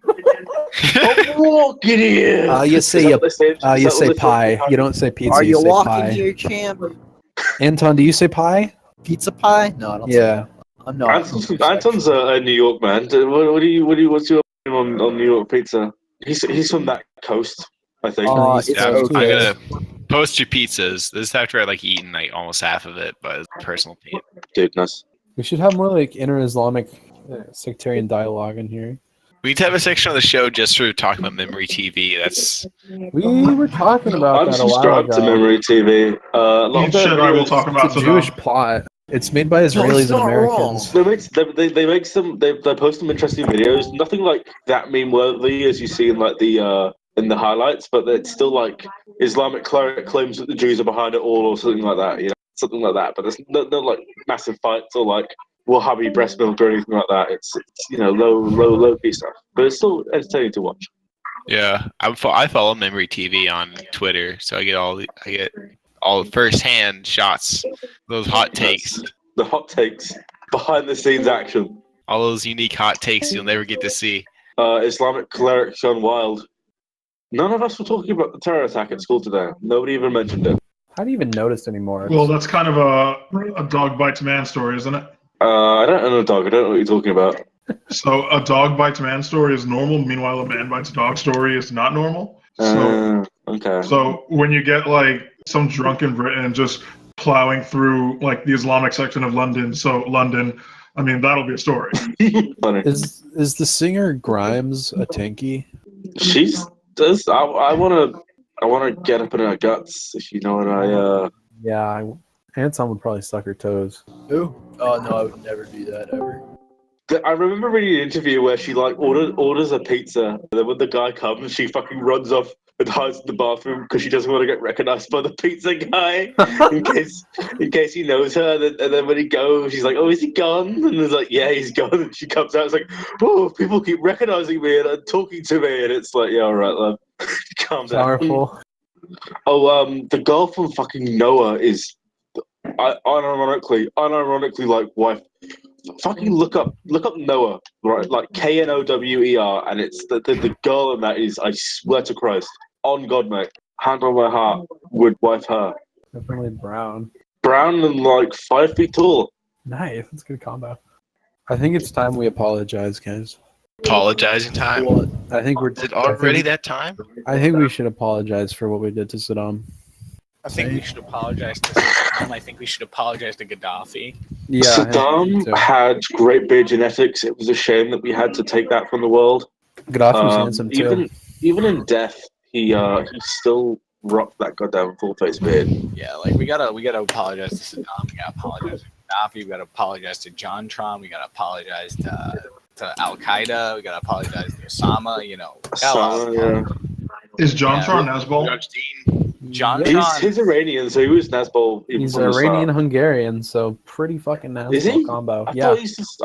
I'm walking here. You say pie. You don't say pizza. Are you say walking pie. here, champ? Anton, do you say pie? Pizza pie? No, I don't. Yeah. I'm not. Anton's a New York man. What's your opinion on New York pizza? He's from that coast, I think. I'm gonna post your pizzas. This is after I eaten almost half of it, but it's personal pain. Dude, nice. We should have more inter-Islamic sectarian dialogue in here. We need to have a section on the show just for talking about Memory TV. We were talking about that a while ago. I'm subscribed to Memory TV. I will talk about it's a Jewish plot. It's made by Israelis and Americans. They post some interesting videos. Nothing like that meme worthy as you see in in the highlights, but it's still Islamic cleric claims that the Jews are behind it all, or something like that. Something like that. But there's no massive fights or Wahhabi breast milk or anything like that. It's low key stuff, but it's still entertaining to watch. Yeah, I follow Memory TV on Twitter, so I get all first-hand shots, those hot takes. The hot takes, behind the scenes action. All those unique hot takes you'll never get to see. Islamic clerics gone wild. None of us were talking about the terror attack at school today. Nobody even mentioned it. How do you even notice anymore? Well, that's kind of a dog bites man story, isn't it? I don't know, dog. I don't know what you're talking about. So a dog bites man story is normal. Meanwhile, a man bites a dog story is not normal. So, okay. So when you get like some drunk in Britain just plowing through like the Islamic section of London, I mean, that'll be a story. Funny. Is the singer Grimes a tanky? She's does. I wanna get up in her guts, if you know what I. Yeah, Anton would probably suck her toes. Who? Oh no, I would never do that ever. I remember reading an interview where she like orders a pizza, and then when the guy comes, she fucking runs off and hides in the bathroom because she doesn't want to get recognized by the pizza guy in case he knows her. And then when he goes, she's like, "Oh, is he gone?" And he's like, "Yeah, he's gone." And she comes out, it's like, "Oh, people keep recognizing me and talking to me," and it's like, "Yeah, all right, love, calm down." Powerful. Oh, the girl from fucking Noah is unironically like wife. Fucking look up Noah, right? Like Knower, and it's the girl in that is, I swear to Christ, on God, mate, hand on my heart, would wife her. Definitely brown. Brown and like 5 feet tall. Nice. That's a good combo. I think it's time we apologize, guys. Apologizing time. I think we're. Is it already that time? I think we should apologize for what we did to Saddam. I think we should apologize to Saddam. I think we should apologize to Gaddafi. Yeah, Saddam had great beer genetics. It was a shame that we had to take that from the world. Gaddafi's handsome too. Even in death, he still rocked that goddamn full face beard. Yeah, like we gotta apologize to Saddam. We gotta apologize to Gaddafi. We gotta apologize to JonTron. We gotta apologize to Al Qaeda. We gotta apologize to Osama. You know, Is JonTron Nazbol? JonTron. He's Iranian, so he was Nazbol. He's Iranian Hungarian, so pretty fucking Is he? Nazbol combo. I Yeah,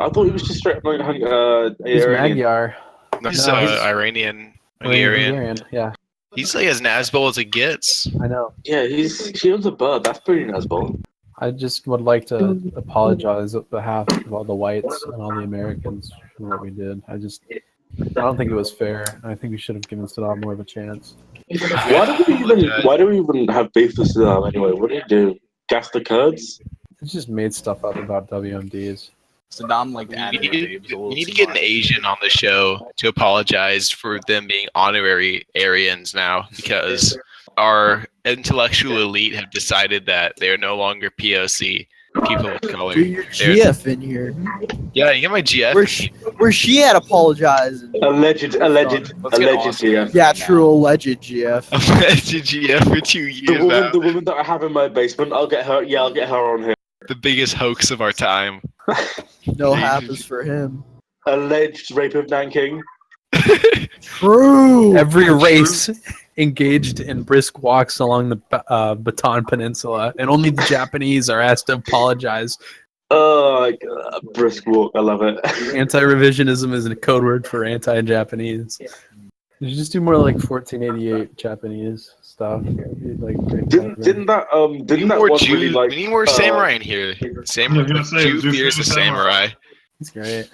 thought he was just straight like he's Iranian. Magyar. No, he's he's Iranian, Hungarian. Hungarian. Yeah, He's like as Nazbol as it gets. I know. Yeah, she owns a bird. That's pretty Nazbol. I just would like to apologize on behalf of all the whites and all the Americans for what we did. I don't think it was fair. I think we should have given Saddam more of a chance. Why do we even have beef with Saddam anyway? What did he do? Gas the Kurds? It just made stuff up about WMDs. Saddam liked We anime. need to get an Asian on the show to apologize for them being honorary Aryans now, because our intellectual elite have decided that they are no longer POC, people of color. Get your GF in here. Yeah, you get my GF. Where she had apologized. Alleged GF. Yeah, true alleged GF. Alleged GF for 2 years now. The woman that I have in my basement, I'll get her on here. The biggest hoax of our time. No happens for him. Alleged rape of Nanking. True. Every race engaged in brisk walks along the Bataan Peninsula, and only the Japanese are asked to apologize. Oh, brisk walk. I love it. Anti-revisionism is a code word for anti-Japanese. You should just do more like 1488 Japanese stuff. Didn't that one really like? We need more samurai in here. Samurai, Jew fears the samurai. That's great.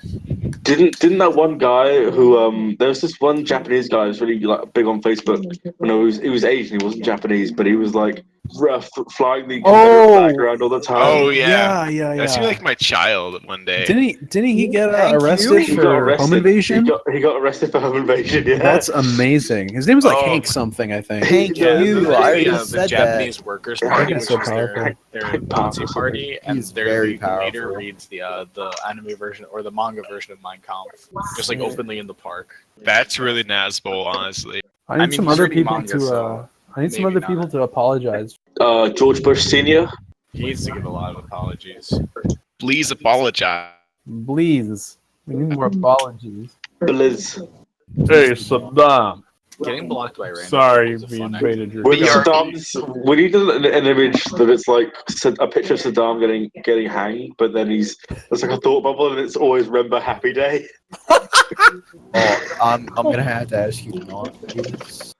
Didn't that one guy who there was this one Japanese guy who was really like big on Facebook. No, he was Asian. He wasn't Japanese, but he was like flying the flag around all the time. Oh yeah. Yeah. That seemed like my child one day. Didn't he get arrested for home invasion? He got arrested for home invasion. Yeah, that's amazing. His name was like Hank something, I think. Hank you. I already The said Japanese that. Workers' Party, which so is their Nazi party, and He's their very leader powerful. reads the anime version or the manga version of Mein Kampf, just like openly in the park. That's really Nazbol, honestly. I need mean, some he's other reading people manga, to. so I need some maybe other people not. to apologize. George Bush Senior. He needs to give a lot of apologies. Please apologize. Please, we need more apologies. Blizz. Hey, Saddam. Getting blocked by random. Sorry, people is a we fun invaded your. When Yeah. we need an image that it's like a picture of Saddam getting hanged, but then there's like a thought bubble, and it's always remember Happy Day. Oh, I'm gonna have to ask you to not do this.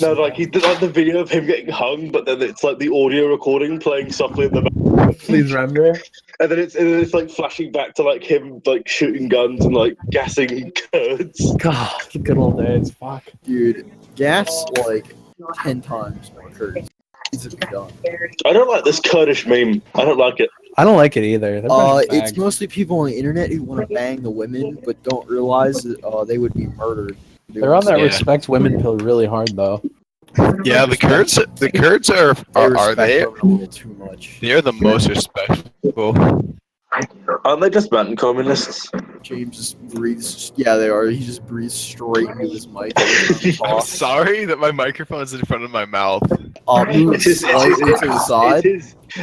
No, like he did like the video of him getting hung, but then it's like the audio recording playing softly in the back, Please render. and then it's like flashing back to like him like shooting guns and like gassing Kurds. God, the good old days. Fuck. Dude, gas like 10 times more Kurds. Needs to be done. I don't like this Kurdish meme. I don't like it. I don't like it either. They're a bunch of It's fags. mostly people on the internet who want to bang the women, but don't realize that they would be murdered. They're on that Yeah. respect women pill really hard though. Yeah, the Kurds are respect they? women a little too much. They're the most respectful. Aren't they just mountain communists? James just breathes. Yeah, they are. He just breathes straight into his mic. I'm sorry that my microphone's in front of my mouth. Move slightly to the side.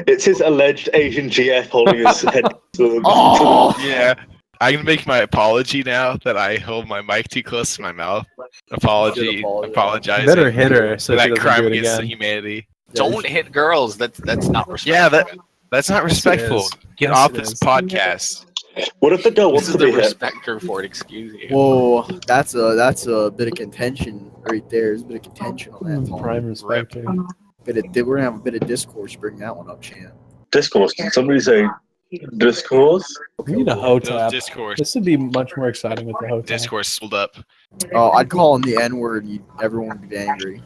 It's his alleged Asian GF holding his head to him. Oh! Yeah. I'm gonna make my apology now that I hold my mic too close to my mouth. Apologize. Better hit her so for she that doesn't crime do it against again. humanity. Don't hit girls. That's not respectful. Yeah, that's not respectful. is. Get Yes, off it this is. podcast. What if the girl This wants is to the be hit? respecter for it. Excuse you. Whoa, that's a bit of contention right there. There's a bit of contention on that. Tom. Prime respect. We're gonna have a bit of discourse. Bring that one up, champ. Discourse. Did somebody say discourse? We need a Those hotep. discourse This would be much more exciting with the hotep. discourse sold up. Oh, I'd call him the N word. Everyone would be angry.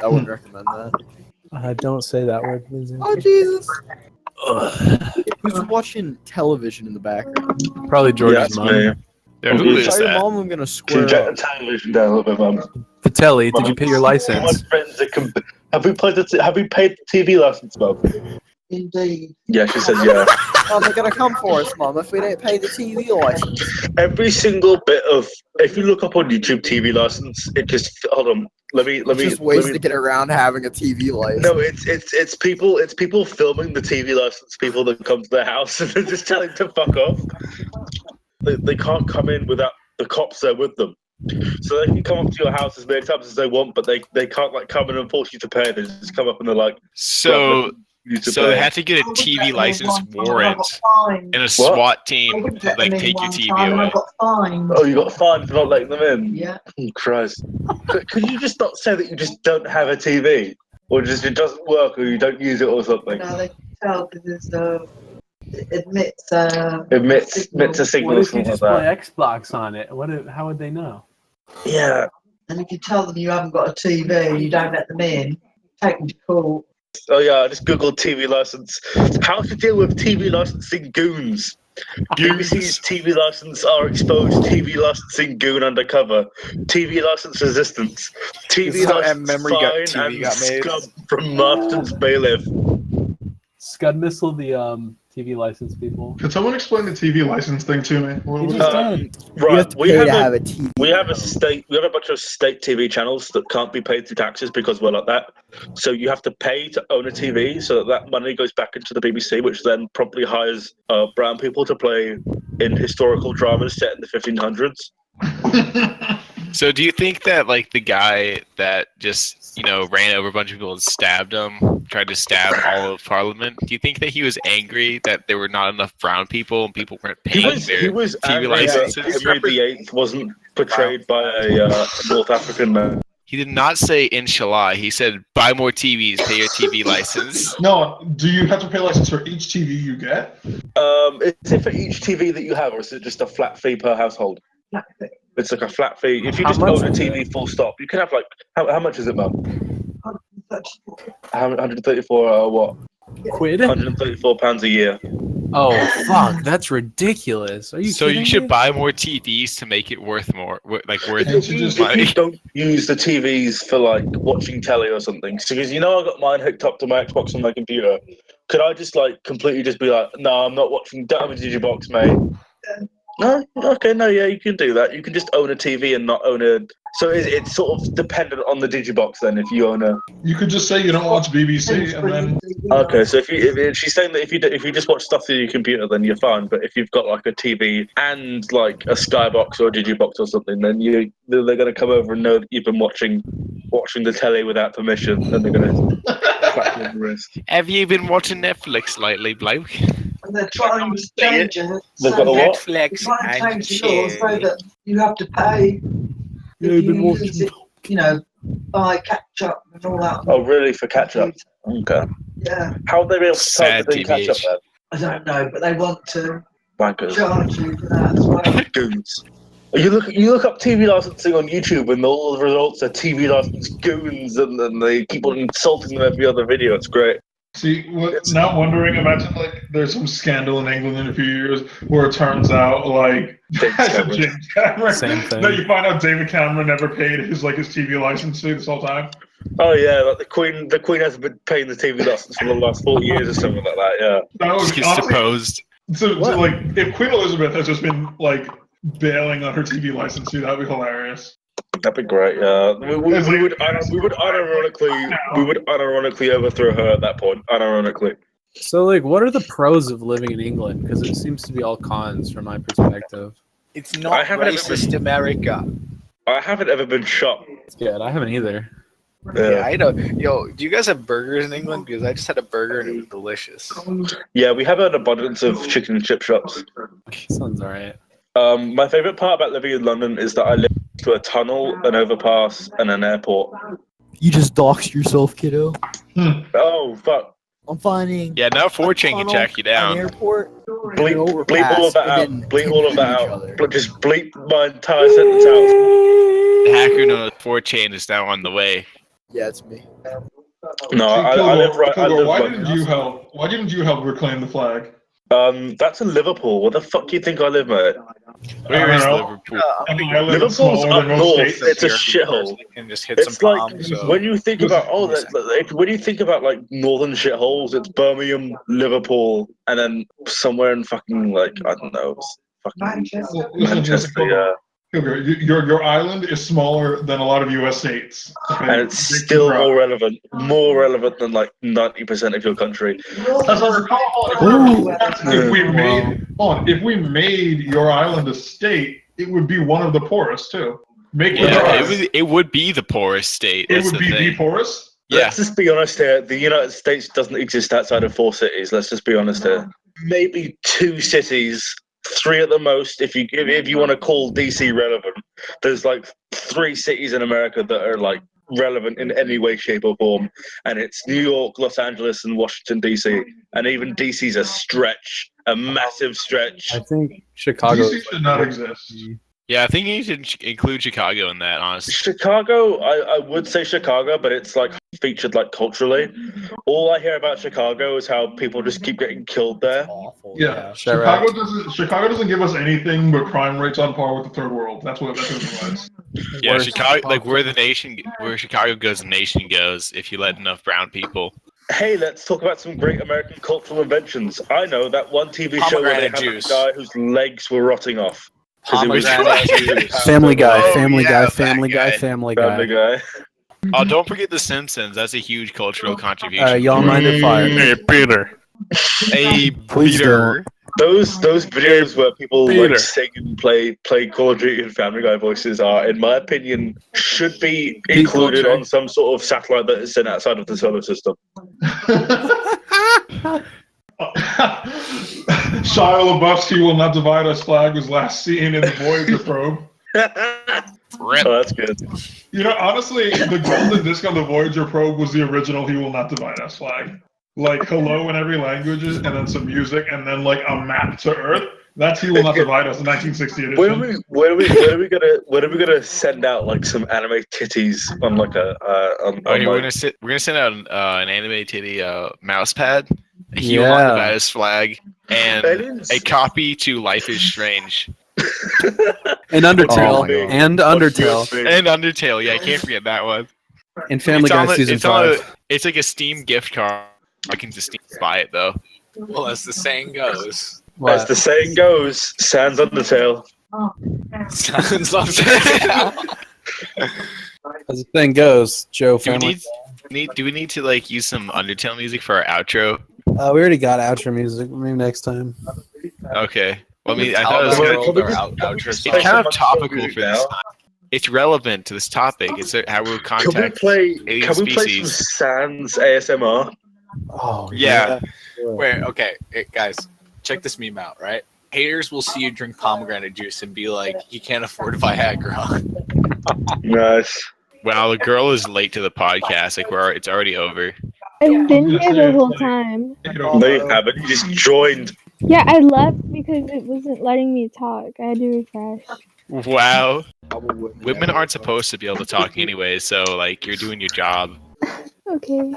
I wouldn't recommend that. Don't say that word, please. Oh Jesus! Who's watching television in the background? Probably George's Yes, mom. man. Yeah, who is Tell your that? mom I'm gonna Can square you get up. the television down a little bit, Mum? Patelli, did you pay your My license? friends have we paid the TV license, Mum? Indeed. Yeah, she said yeah. Oh, they're gonna come for us, Mum, if we don't pay the TV license. Every single bit of if you look up on YouTube TV license, it just hold on. Let me Just ways to get around having a TV license. No, it's people filming the TV license people that come to their house and they're just telling them to fuck off. They can't come in without the cops there with them. So they can come up to your house as many times as they want, but they can't like come in and force you to pay. They just come up and they're like, So you to so pay. they have to get a TV license warrant and a SWAT team to like take your TV away. Oh, you got fined for not letting them in? Yeah. Oh, Christ. Could you just not say that you just don't have a TV? Or just it doesn't work or you don't use it or something? No, they can tell because it admits. Admits a signal or something like that. Xbox on it? How would they know? Yeah. And if you tell them you haven't got a TV and you don't let them in, take them to court. Oh yeah, I just googled TV license. How to deal with TV licensing goons. BBC's TV license are exposed. TV licensing goon undercover. TV license resistance. TV This is how license Memory fine TV and got made. scum from Marston's bailiff. Scud missile the TV license people. Can someone explain the TV license thing to me? What You was just that? did. You have Right, to pay to have a TV. we have a bunch of state TV channels that can't be paid through taxes because we're like that. So you have to pay to own a TV, so that money goes back into the BBC, which then promptly hires brown people to play in historical dramas set in the 1500s. So do you think that like the guy that just ran over a bunch of people and stabbed them, tried to stab all of Parliament? Do you think that he was angry that there were not enough brown people and people weren't paying He was their TV angry that licenses? Henry VIII wasn't portrayed by a North African man. He did not say inshallah. He said buy more TVs, pay your TV license. No, do you have to pay license for each TV you get? Is it for each TV that you have, or is it just a flat fee per household? It's like a flat fee. If you How just much own a is TV full stop, you can have like how much is it, Mum? 134 what? Quid? 134 pounds a year. Oh fuck, that's ridiculous. Are you So kidding you should me? buy more TVs to make it worth more, worth If you money. don't use the TVs for like watching telly or something, because I got mine hooked up to my Xbox on my computer. Could I just like completely just be like, no, I'm not watching. Don't have a Digibox, mate. No, okay, no, yeah, you can do that. You can just own a TV and not own a. So it's sort of dependent on the Digibox then. If you own a. You could just say you don't watch BBC, and then. Okay, so if she's saying that if you just watch stuff through your computer, then you're fine. But if you've got like a TV and like a Skybox or a Digibox or something, then they're going to come over and know that you've been watching the telly without permission, and they're going to slap you on the wrist. Have you been watching Netflix lately, bloke? And they're trying to change it. They've got a what? Netflix Trying to and change the law so chill. that you have to pay. Yeah, if I've been you watching- use it, buy catch up and all that. Oh, really? For catch up? Okay. Yeah, How would they be able to Sad type it in catch up TBH. then? I don't know, but they want to Bankers. charge you for that as well. Goons. You look up TV licensing on YouTube, and all the results are TV license goons, and then they keep on insulting them every other video. It's great. See, not wondering, imagine like there's some scandal in England in a few years where it turns out like James Cameron. Same thing. That you find out David Cameron never paid his TV license fee this whole time. Oh yeah, like the Queen hasn't been paying the TV license for the last 40 years or something like that. Yeah. That was He's honestly, supposed. so like if Queen Elizabeth has just been like bailing on her TV license fee, that'd be hilarious. That'd be great. Yeah, we would unironically overthrow her at that point. Unironically. So, like, what are the pros of living in England? Because it seems to be all cons from my perspective. It's I not haven't ever racist America. I haven't ever been shot. It's good. I haven't either. Yeah, I know. Yo, do you guys have burgers in England? Because I just had a burger and it was delicious. Yeah, we have an abundance of chicken and chip shops. Sounds alright. My favorite part about living in London is that I live to a tunnel, an overpass, and an airport. You just doxed yourself, kiddo. Oh fuck! I'm finding. Yeah, now 4chan can track you An down. airport. Bleep all of that out. and then Bleep all of that each out. other. Just bleep my entire sentence out. The hacker knows 4chan is now on the way. Yeah, it's me. No, I Kilgore, live right. I Kilgore, live why right. didn't you help? Why didn't you help reclaim the flag? That's in Liverpool. Where the fuck do you think I live, mate? Where is know. Liverpool? I think I live in Liverpool's smaller up than most north. states. It's a shithole. You can just hit It's some like bombs. So. when you think about when you think about like northern shitholes, it's Birmingham, Liverpool, and then somewhere in fucking like I don't know, fucking Manchester. Manchester. Kilgore, Yeah. Kilgore, your island is smaller than a lot of U.S. states. Okay? And it's Big still proud. more relevant than like 90% of your country. As I recall, if we made your island a state, it would be one of the poorest too. Yeah, it would be the poorest state. It That's would the be thing. the poorest. Yeah. Let's just be honest here. The United States doesn't exist outside of 4 cities. Let's just be honest here. Maybe 2 cities, 3 at the most. If you want to call DC relevant, there's like 3 cities in America that are like relevant in any way, shape, or form, and it's New York, Los Angeles, and Washington DC. And even DC's a stretch, a massive stretch. I think Chicago. DC should not exist. Yeah, I think you should include Chicago in that, honestly. Chicago, I would say Chicago, but it's like featured like culturally. All I hear about Chicago is how people just keep getting killed there. Awful. Yeah, Chirac. Chicago doesn't give us anything but crime rates on par with the third world. That's what it provides. Yeah, Worst. Chicago, like where Chicago goes, the nation goes. If you let enough brown people. Hey, let's talk about some great American cultural inventions. I know that one TV show where they Pomegranate had juice. a guy whose legs were rotting off. 'Cause it was Pomegranate juice. Family Guy, Oh, Family yeah, Guy, that Family Guy, guy. Family Family Guy. Guy. Oh, don't forget The Simpsons. That's a huge cultural contribution. Y'all mind if I? Hey, Peter. Hey, Please Peter. Those videos where people Peter. like sing and play Call of Duty and Family Guy voices are, in my opinion, should be included culture. on some sort of satellite that is sent outside of the solar system. Shia LaBeouf's "He Will Not Divide Us" flag was last seen in the Voyager probe. Rip. Oh, that's good. You know, honestly, the golden disc on the Voyager probe was the original "He Will Not Divide Us" flag. Like hello in every language, and then some music, and then like a map to Earth. That's "He Will Not Divide Us," the 1960 edition. When are we gonna send out like some anime titties on like a on Oh, yeah, like, we're gonna send out an anime titty mouse pad, a Yeah. Humanist flag, and Aliens? a copy to Life is Strange And Undertale. Oh my God. And Undertale. and Undertale. Yeah, I can't forget that one. And Family Guy season 5. It's like a Steam gift card. I can just Steam buy it though. Well, as the saying goes. As the saying goes, sans Undertale. Sounds like As the thing goes, Joe. Do we Family. do we need to like use some Undertale music for our outro? We already got outro music. Maybe next time. Okay. Well, I mean, I Tell thought it was the gonna world be our outro it's song. kind of topical music for this now. time. It's relevant to this topic. It's how we'll Can we contact play? alien Can we play some species. sans ASMR? Oh Yeah. Wait, okay, guys, check this meme out, right? Haters will see you drink pomegranate juice and be like, he can't afford Viagra. Nice. Well, the girl is late to the podcast. Like it's already over. I've been here the whole time. No, you haven't. You just joined. Yeah, I left because it wasn't letting me talk. I had to refresh. Wow. Women aren't supposed to be able to talk anyway, so like you're doing your job. Okay.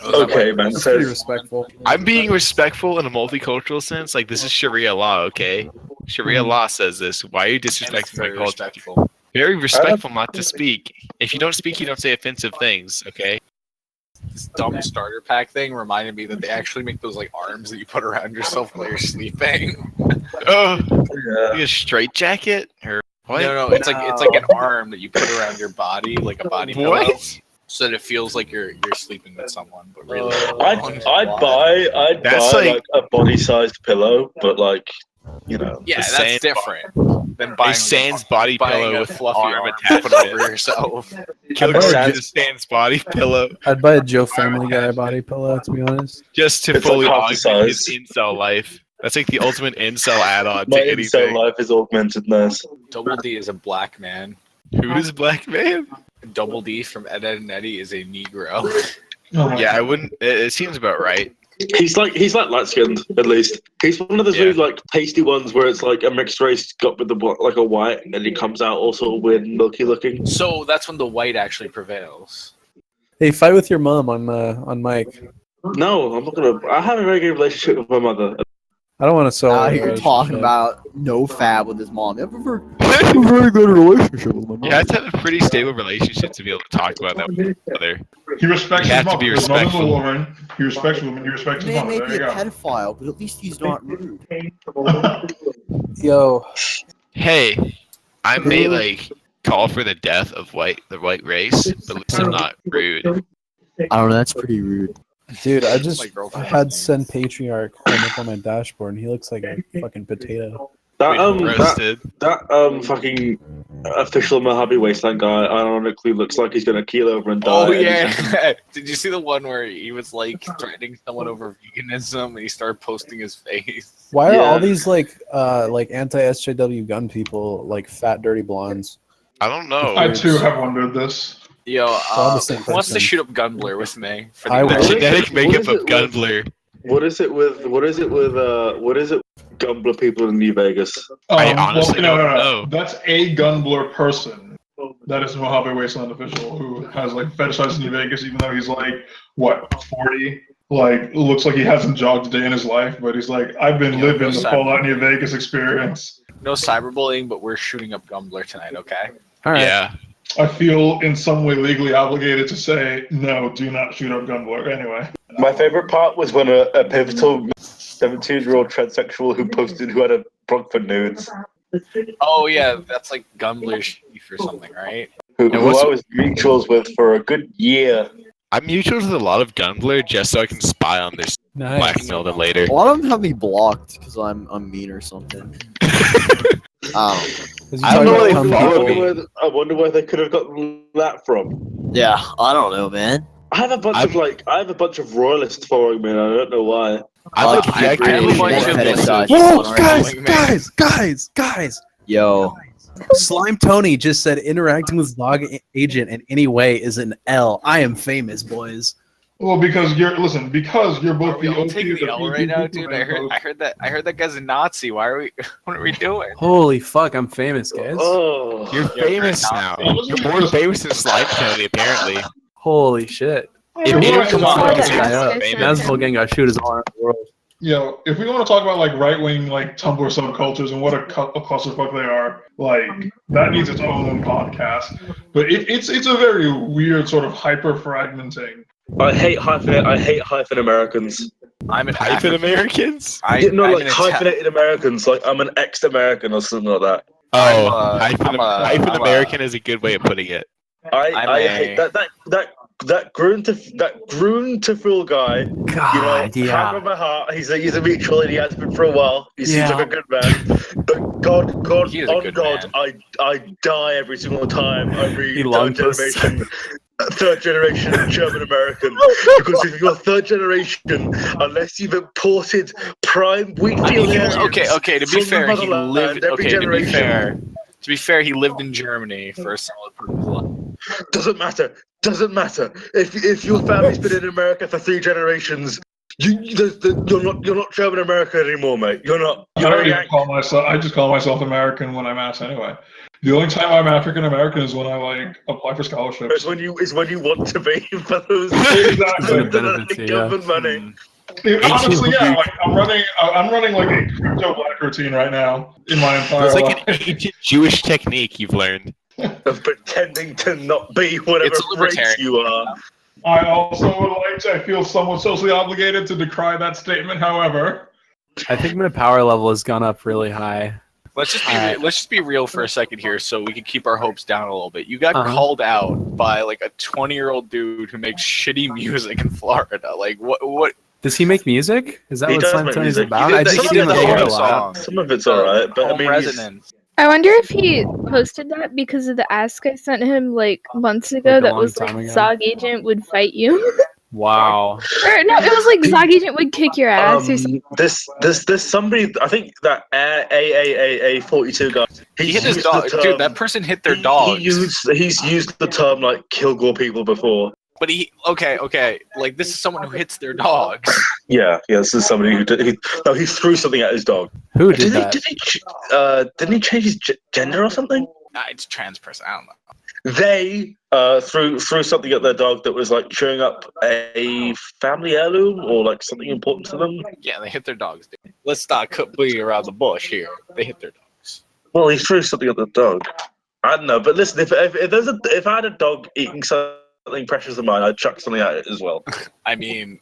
Okay, man. That's pretty So, respectful. I'm being respectful in a multicultural sense. Like this is Sharia law, okay? Sharia law says this. Why are you disrespecting my Very culture? respectful. Very respectful not to speak. If you don't speak, you don't say offensive things, okay? This dumb starter pack thing reminded me that they actually make those like arms that you put around yourself while you're sleeping. Oh, yeah. like a straight jacket or what? No, it's like an arm that you put around your body, like a body pillow, What? so that it feels like you're sleeping with someone, but really. I'd buy That's like a body-sized pillow, but like, you know. Yeah, the that's sand different than A buying sans body buying pillow a with fluffy arm arm attached to put to over it. yourself. Killer I'd buy a just sans body pillow I'd buy a Joe Family Guy body pillow, to be honest. just to It's fully like half the augment his size. incel life. That's like the ultimate incel add-on My to incel anything. life is augmented. Nice. Double D is a black man. Who is black man? Double D from Ed, Edd and Eddie is a Negro. Oh my Yeah, I wouldn't. It seems about right. He's like light skinned at least. He's one of those Yeah. really like pasty ones where it's like a mixed race got with the like a white, and he comes out all sort of weird and milky looking. So that's when the white actually prevails. Hey, fight with your mom on mic. No, I'm not gonna. I have a very good relationship with my mother. I don't want to sell. Out a here relationship. talking about no fab with his mom. I have a very good relationship with my mom. You have to have a pretty stable relationship to be able to talk about that with your mother. He respects You his have to mom. be His mother's a respectful. woman. He respects women. He respects He his may, mom. may There be you a go. pedophile, but at least he's not rude. Yo, Hey, I may like call for the death of the white race, but at least I'm not rude. I don't know. That's pretty rude. dude, I My just girlfriend. had Send Patriarch come up on my dashboard, and he looks like a fucking potato. That Roasted. that fucking official Mojave Wasteland guy ironically looks like he's gonna keel over and die. Oh yeah! Did you see the one where he was like threatening someone over veganism and he started posting his face? Why are Yeah. all these like anti-SJW gun people like fat, dirty blondes? I don't know. I too have wondered this. Yo, all the same who wants to person. shoot up Gunblur with me? For I the will. The next- genetic makeup what of is it with- Gunblur. What is it with Gumbler people in New Vegas? I honestly no. don't know. That's a Gunblur person. That is Mojave Wasteland official who has like fetishized New Vegas, even though he's like what 40. Like looks like he hasn't jogged a day in his life, but he's like, I've been Yo, living no the cyber- Fallout New Vegas experience. No cyberbullying, but we're shooting up Gunblur tonight, okay? All right. Yeah. I feel in some way legally obligated to say no. Do not shoot up Gunblur. Anyway. My favorite part was when a pivotal 17-year-old transsexual who had a blog for nudes, Oh yeah, that's like Gunblur's chief or something, right? who Yeah, what's- I was mutuals with for a good year. I'm mutual with a lot of Gunblur just so I can spy on this, Nice. blackmail them later. A lot of them have me blocked because I'm mean or something. Is I don't know where they follow me. I wonder where they could have gotten that from. Yeah, I don't know, man. I have a bunch of royalists following me, and I don't know why. I Like, like if you Jack create a bunch more of fetishized Whoa, porn, guys! Yo, Slime Tony just said interacting with Dog Agent in any way is an L. I am famous, boys. Well, because you're both Are we the all OP taking the L right now, dude? I heard that guy's a Nazi. Why are we? What are we doing? Holy fuck, I'm famous, guys. Oh, You're famous now. You're more famous than Slime Tony, apparently. Holy shit. If Well, you right, come well, on, right, you're Guy up. famous. Nazville gang got shooters all around the world. Yo, if we want to talk about like right wing like Tumblr subcultures and what a clusterfuck they are, like that needs its own podcast. But it's a very weird sort of hyper fragmenting. I hate hyphen Americans. I'm an Hyphen Americans? Like hyphenated Americans. Like I'm an ex-American or something like that. Oh, hyphen American is a good way of putting it. I hate that Grunterful guy. God, hand on my heart. He's a mutual, and he has been for a while. He seems like a good man. But God, I die every single time I read third generation German American. Because if you're third generation, unless you've imported prime Wheatfield okay. To be fair, he lived. Okay, to be fair, he lived in Germany for a solid part of his life. Doesn't matter. If your family's been in America for 3 generations, you're not German American anymore, mate. You're not. I just call myself American when I'm asked anyway. The only time I'm African American is when I apply for scholarships. It's when you want to be for those government money. Honestly, yeah. I'm running like a crypto black routine right now in my entire life. It's like an ancient Jewish technique you've learned. Of pretending to not be whatever race you are. I also would like to feel somewhat socially obligated to decry that statement, however. I think my power level has gone up really high. Let's just be real for a second here, so we can keep our hopes down a little bit. You got called out by like a 20-year-old dude who makes shitty music in Florida. Like what? Does he make music? Is that what Slime Tony's about? I think he did the whole song. Some of it's alright, but I mean, Resonance. I wonder if he posted that because of the ask I sent him like months ago Like a that long was time like ago? Zog Agent would fight you. Wow. Or no, it was like Zog Agent would kick your ass or something. There's somebody, I think that AAA42 guy. He hit his dog. Dude, that person hit their dog. He's used the term like Kilgore people before. But okay. Like this is someone who hits their dogs. Yeah. This is somebody who he threw something at his dog. Who did that? Didn't he change his gender or something? It's a trans person. I don't know. They threw something at their dog that was like chewing up a family heirloom or like something important to them. Yeah, they hit their dogs. Dude. Let's not beating around the bush here. They hit their dogs. Well, he threw something at the dog. I don't know, but listen, if I had a dog eating something precious of mine, I'd chuck something at it as well. I mean,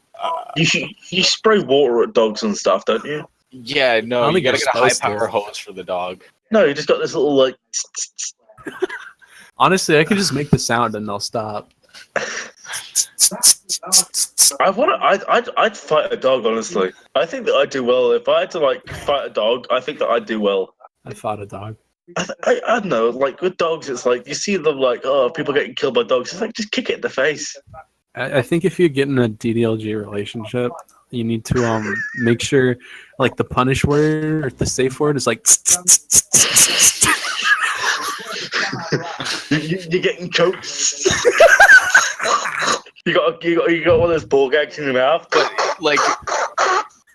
you spray water at dogs and stuff, don't you? Yeah, no, you gotta get a high power hose for the dog. No, you just got this little like. Honestly, I could just make the sound and they'll stop. I'd fight a dog. Honestly, I think that I'd do well if I had to like fight a dog. I think that I'd do well. I fought a dog. I don't know. Like with dogs, it's like you see them like people getting killed by dogs. It's like just kick it in the face. I think if you get in a DDLG relationship, you need to make sure like the punish word or the safe word is like. You're getting choked. You got one of those ball gags in your mouth. But like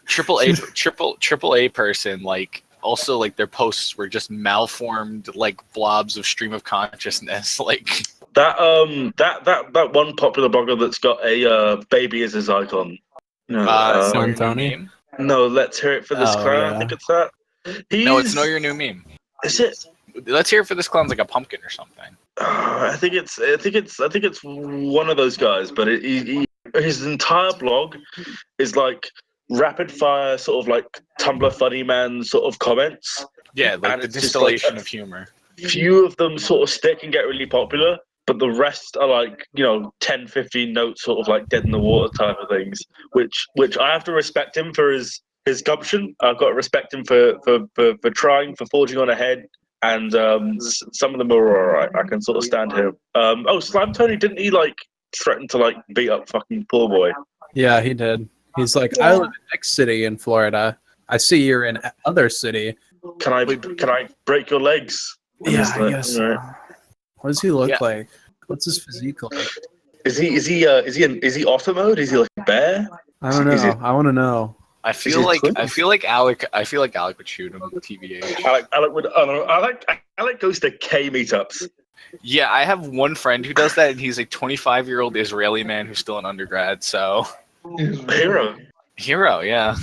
triple A person, like also like their posts were just malformed like blobs of stream of consciousness. Like that one popular blogger that's got a baby as his icon. Slime Tony. No, let's hear it for this clown. Yeah. I think it's that. No, it's Know Your New Meme. Is it? Let's hear it for this clown's like a pumpkin or something. I think it's one of those guys, but his entire blog is like rapid fire sort of like Tumblr funny man sort of comments. Yeah, like the distillation of humor. Few of them sort of stick and get really popular, but the rest are like 10, 15 notes sort of like dead in the water type of things. Which I have to respect him for his gumption. I've got to respect him for trying, for forging on ahead. And some of them are alright. I can sort of stand him. Slime Tony, didn't he like threaten to like beat up fucking poor boy? Yeah, he did. He's like, I live in X city in Florida. I see you're in other city. Can I break your legs? Yeah, I guess. Right. What does he look like? What's his physique like? Is he auto mode? Is he like a bear? I don't know. I want to know. I feel like Alec would shoot him with TBH. Alec goes to K meetups. Yeah, I have one friend who does that, and he's a 25-year-old Israeli man who's still an undergrad. So hero, yeah.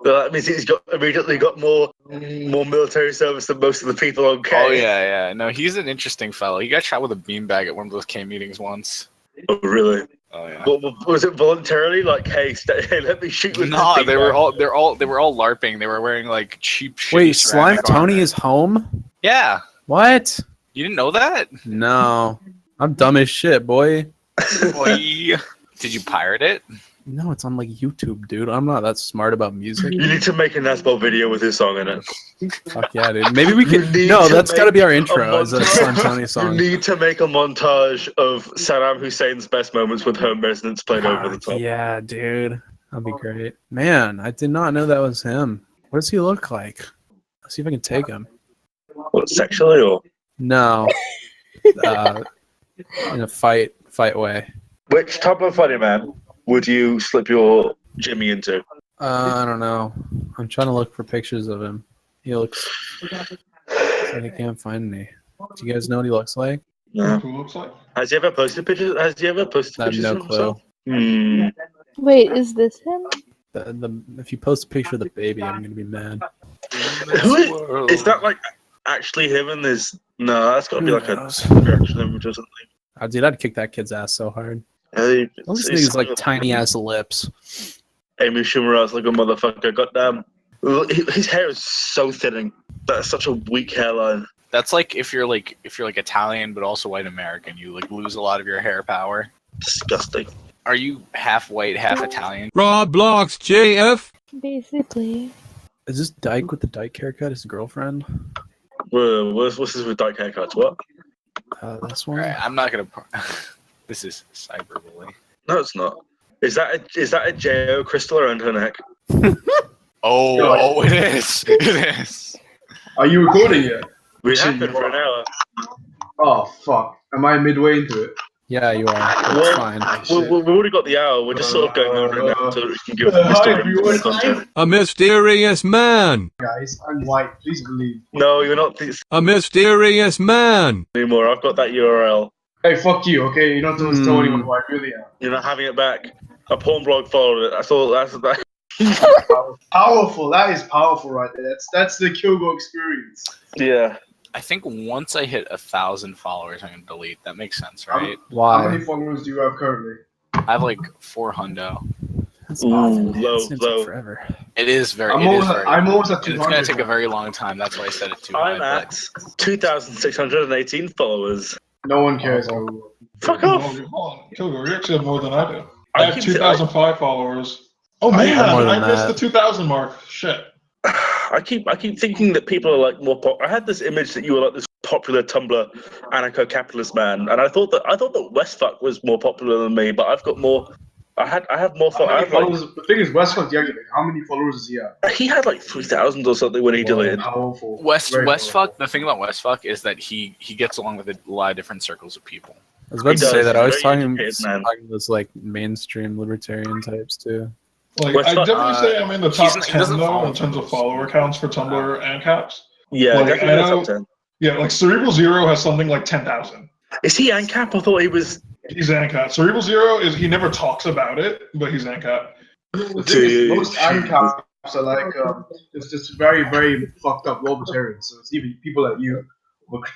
Well, that means he's immediately got more military service than most of the people on K. Oh yeah. No, he's an interesting fellow. He got shot with a beanbag at one of those K meetings once. Oh really? Oh yeah. Was it voluntarily? Like, hey, hey, let me shoot with No, this they were beanbag? all LARPing. They were wearing like cheap shit. Wait, Slime Tony is home? Yeah. What? You didn't know that? No. I'm dumb as shit, boy. Boy. Did you pirate it? No, it's on like YouTube, dude. I'm not that smart about music. You need to make a Nazbol video with his song in it. Fuck yeah, dude. Maybe we You can. need No, to that's got to make be our a intro. Is a Slime Tony You song. need to make a montage of Saddam Hussein's best moments with Home Resonance played over the top. Yeah, dude. That'd be great. Man, I did not know that was him. What does he look like? Let's see if I can take him. What, sexually or? No. In a fight way. Which type of funny man would you slip your Jimmy into? I don't know. I'm trying to look for pictures of him. He looks like I can't find any. Do you guys know what he looks like? No. Who looks like? Has he ever posted pictures? I have no of clue. himself? Hmm. Wait, is this him? If you post a picture of the baby, I'm gonna be mad. Is that like actually him and there's no, that's gotta be like a reaction image or something. Oh, dude, I'd kick that kid's ass so hard. Hey, Those things like tiny ass lips. Amy Schumer like a motherfucker, goddamn. His hair is so thinning. That's such a weak hairline. That's like if you're like Italian but also white American, you like lose a lot of your hair power. Disgusting. Are you half white, half Italian? Roblox JF. Basically. Is this Dyke with the Dyke haircut his girlfriend? What's this with dyke haircuts? What? This one. Alright, I'm not gonna. This is cyberbullying. No, it's not. Is that a J.O. crystal around her neck? Oh, it is. It is. Are you recording yet? We have been for an hour. Oh fuck! Am I midway into it? Yeah, you are. That's Well, fine. we've already got the hour. We're just sort of going over it now so that we can give Hi, Mr. content. A mysterious man. Guys, I'm white. Please believe. No, you're not A mysterious man. anymore. I've got that URL. Hey, fuck you. Okay, you don't have to tell anyone who I really am. You're not having it back. A porn blog followed it. That's all. That's that. Powerful. That is powerful right there. That's the Kilgo experience. Yeah. I think once I hit 1,000 followers, I'm gonna delete. That makes sense, right? How many followers do you have currently? I have like 4 hundo. That's low. forever. It is very. I'm it is almost- very. I'm almost at It's 200 gonna take now. a very long time. That's why I said it too I'm high. at 2,618 followers. No one cares. Fuck off. Kilgore, you actually have more than I do. I I have keep 2,005 followers. Oh I man, have more than I missed that. the 2,000 mark. Shit. I keep thinking that people are like more I had this image that you were like this popular Tumblr anarcho-capitalist man, and I thought that Westfuck was more popular than me, but I've got more. I have more followers. The thing is, Westfuck, how many followers does he have? He had like 3,000 or something when he deleted. Powerful. Westfuck. The thing about Westfuck is that he gets along with a lot of different circles of people. I was about to say that. I was talking educated man. to those like mainstream libertarian types too. Like, Westfuck, I definitely say I'm in the top he 10 doesn't though follow in terms of follower counts for Tumblr and Caps. Yeah, Like, definitely I in the know- top 10. Yeah, like Cerebral Zero has something like 10,000. Is he ANCAP? I thought he was. He's ANCAP. Cerebral Zero is he never talks about it, but he's ANCAP. The thing is, most ANCAPs are like it's just very, very fucked up libertarians. So it's even people like you,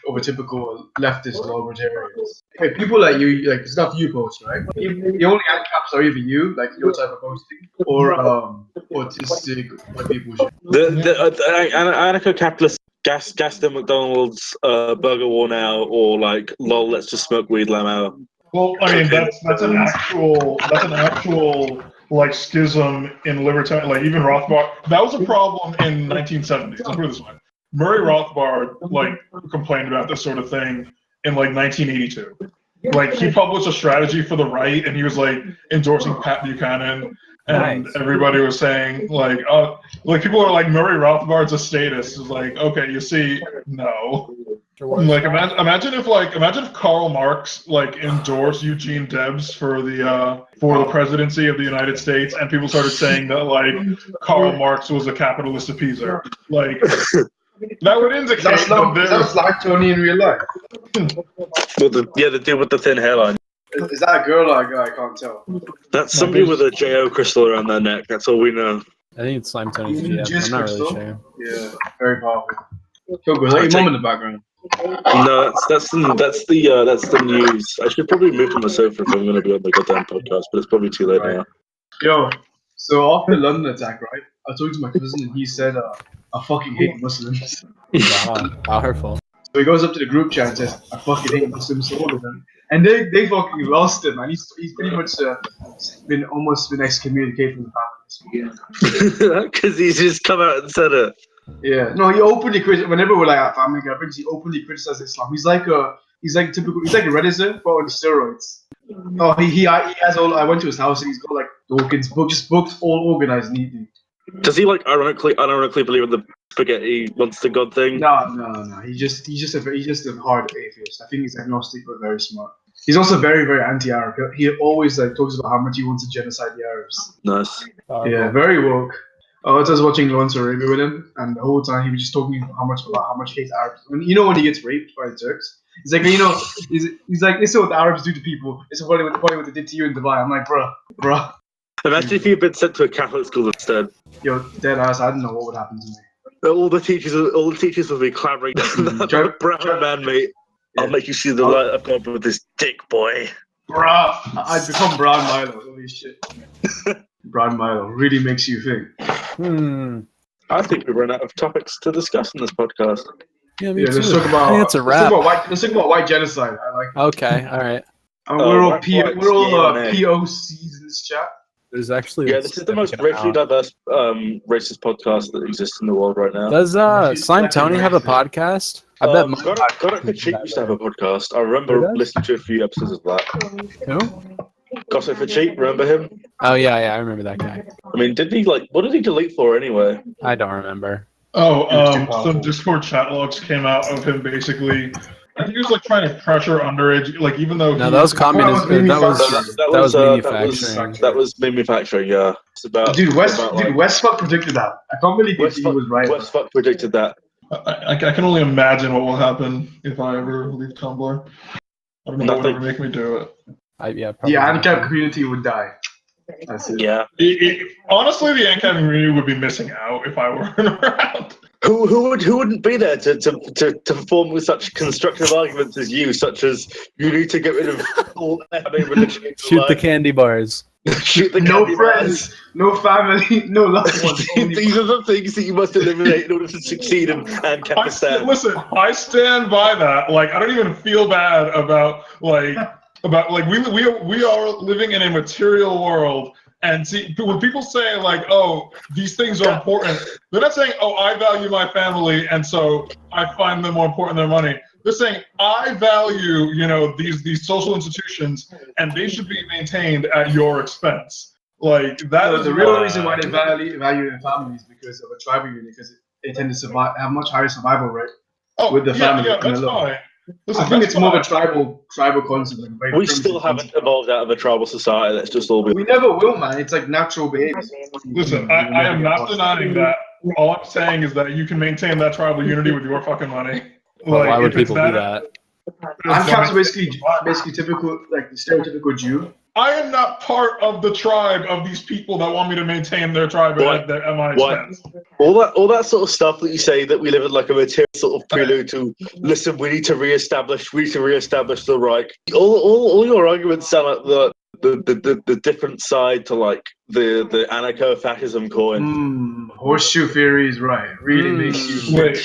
over typical leftist libertarians. Hey, people like you, like the stuff you post, right? The only ANCAPs are either you, like your type of posting, or autistic white people. The anarcho-capitalist gas the McDonald's burger war now, or like lol, let's just smoke weed lamau. Well, I mean that's an actual like schism in libertarian. Like even Rothbard, that was a problem in 1970s. Let's put it this way: Murray Rothbard like complained about this sort of thing in like 1982. Like he published a strategy for the right, and he was like endorsing Pat Buchanan. And everybody was saying like people are like Murray Rothbard's a statist. Is like, okay, you see, no. Like imagine if Karl Marx like endorsed Eugene Debs for the presidency of the United States, and people started saying that like Karl Marx was a capitalist appeaser. Like that would indicate That's like Tony in real life. The dude with the thin hairline. Is that a girl or a guy? I can't tell. That's somebody with a J.O. crystal around their neck. That's all we know. I think it's Slime Tony's GF. I'm not really sure. Yeah, very powerful. Kilgo, is that your mom in the background? No, that's the news. I should probably move to my sofa if I'm going to be on the goddamn podcast, but it's probably too late now. Yo, so after the London attack, right? I talked to my cousin and he said, "I fucking hate Muslims." Wow, how hurtful. So he goes up to the group chat and says, "I fucking hate Muslims," to all of them, and they fucking lost him, and he's pretty much been excommunicated from the family. Because he's just come out and said it. Yeah, no, he openly whenever we're like at family gatherings, he openly criticizes Islam. He's like a Redditor but on steroids. Oh, he has all. I went to his house and he's got like Dawkins books all organized neatly. Does he like ironically believe in the spaghetti monster god thing? No. He's just a hard atheist. I think he's agnostic but very smart. He's also very, very anti-Arab. He always like talks about how much he wants to genocide the Arabs. Nice. Yeah, very woke. I was watching Lawrence Arabia with him, and the whole time he was just talking about how much he hates Arabs. When he gets raped by the Turks, he's like, he's like, this is what the Arabs do to people. It's what they did to you in Dubai. I'm like, bruh. Imagine if you'd been sent to a Catholic school instead. Yo, dead ass. I don't know what would happen to me. All the teachers would be clamoring. Brown man, mate. I'll make you see the light of God with this dick, boy. Bruh, I'd become Brown Milo. Holy shit. Brown Milo really makes you think. I think we run out of topics to discuss in this podcast. Yeah, me too. Let's talk about. I think it's a wrap. Let's talk about white genocide. I like. Okay, all right. We're all POCs in this chat. There's actually this is the most racially diverse racist podcast that exists in the world right now. Does Slime Tony have a podcast? I bet. Goddard Kachik used to have a podcast. I remember listening to a few episodes of that. Who? Gossip for Cheap, remember him? Oh yeah, I remember that guy. I mean, what did he delete for anyway? I don't remember. Some Discord chat logs came out of him basically. I think he was like trying to pressure underage, like even though. No, that was communism. That was manufacturing. That was manufacturing. Yeah, it's about. Westfuck predicted that. I can't believe he was right. Westfuck predicted that. I can only imagine what will happen if I ever leave Tumblr. I don't know what would make me do it. The ANCAP community would die. That's it. Yeah. Honestly, the ANCAP community would be missing out if I weren't around. Who wouldn't be there to perform with such constructive arguments as you, such as you need to get rid of all religion. Shoot the candy bars. No friends, no family, no loved ones. These are the things that you must eliminate in order to succeed in Ancapistan. Listen, I stand by that. Like, I don't even feel bad about we are living in a material world. And see, when people say like, "Oh, these things are important," they're not saying, "Oh, I value my family, and so I find them more important than money." They're saying, "I value, these social institutions, and they should be maintained at your expense." Like that is the real reason why they value their families because of a tribal unit, because they tend to have much higher survival rate with the family. Yeah, that's fine. Listen, I think it's more of a tribal concept. We still haven't evolved out of a tribal society. That's just all we never will, man. It's like natural behavior. Listen, I am not denying that. All I'm saying is that you can maintain that tribal unity with your fucking money. Like, why would people do that? ANCAP's basically typical, like the stereotypical Jew. I am not part of the tribe of these people that want me to maintain their tribe at my expense. All that sort of stuff that you say that we live in like a material sort of prelude to. Listen, we need to reestablish the Reich. All your arguments sound like the different side to like the anarcho-fascism coin. Horseshoe theory is right. Really makes you. Wait,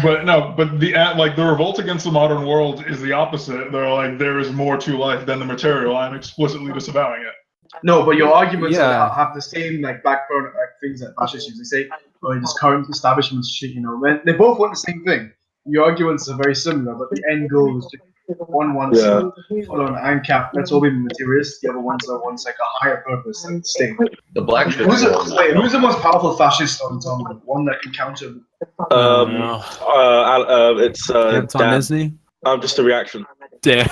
but the revolt against the modern world is the opposite. They're like, there is more to life than the material. I'm explicitly disavowing it. No, but your arguments have the same like backbone things that fascists use. They say, "Oh, this current establishment shit," they both want the same thing. Your arguments are very similar, but the end goal is to one wants to follow an ANCAP. Let's all be materialists. The other ones like a higher purpose, like the state. The black shit. Who's the most powerful fascist on Tumblr? One that encountered. It's Anton Isney. I'm just a reaction. Damn.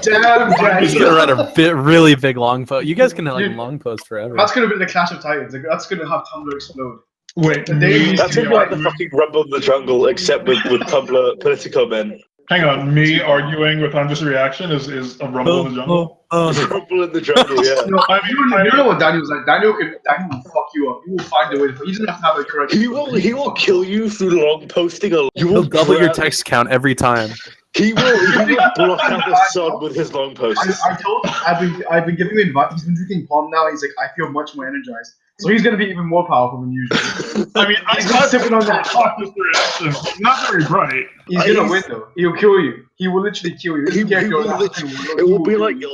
Damn, He's gonna write a really big long post. You guys can long post forever. That's gonna be the Clash of Titans. That's gonna have Tumblr explode. Wait, that's like the fucking Rumble in the Jungle, except with Tumblr political men. Hang on, me arguing with I'm Just a Reaction is a rumble in the jungle. Rumble in the jungle, yeah. No, you know what Daniel's like. Daniel will fuck you up. He will find a way. He doesn't have to have a correct. He will kill you through long posting. He'll double your text count every time. He will block out the sun with his long posts. I told him I've been giving him advice. He's been drinking palm now. He's like, I feel much more energized. So he's gonna be even more powerful than usual. I mean, he's not sipping on that. Not very bright. He's gonna win though. He'll kill you. He will literally kill you. It'll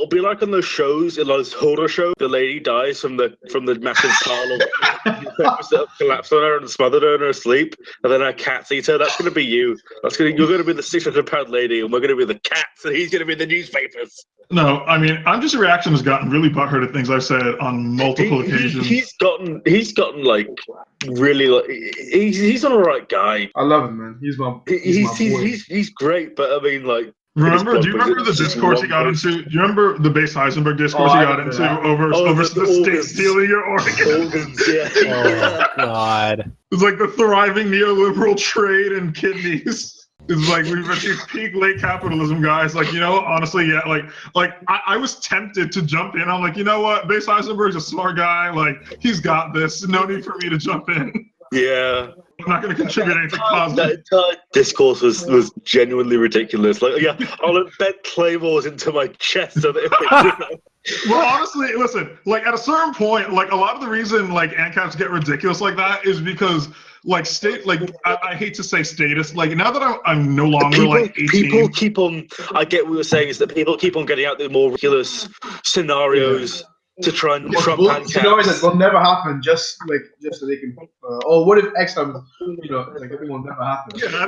be like on those shows, in those Hodor shows, the lady dies from the massive pile of peppers that have collapsed on her and smothered her in her sleep, and then her cats eat her. That's gonna be you. You're gonna be the 600-pound lady, and we're gonna be the cats, and he's gonna be the newspapers. No, I mean, I'm Just a Reaction has gotten really butthurt at things I've said on multiple occasions. He's gotten like really like he's an alright guy. I love him, man. He's my boy. He's great, but I mean, like. Do you remember the discourse he got into? Do you remember the Base Heisenberg discourse he got into over the state stealing your organs? Yeah. Oh God! It's like the thriving neoliberal trade in kidneys. It's like we've achieved peak late capitalism, guys. Like, you know, honestly, yeah. Like I was tempted to jump in. I'm like, you know what? Base Heisenberg's a smart guy. Like, he's got this. No need for me to jump in. Yeah. I'm not going to contribute anything positive. That entire discourse was genuinely ridiculous. Like, yeah, I'll embed claymores into my chest so that Well, honestly, listen, like at a certain point, like a lot of the reason like ANCAPs get ridiculous like that is because like I hate to say status, like now that I'm no longer people, like 18. People keep on, I get what you're saying is that people keep on getting out the more ridiculous scenarios to try and trump ANCAPs. Scenarios that will never happen just so they can, or what if X time, you know, like it will never happen. Yeah,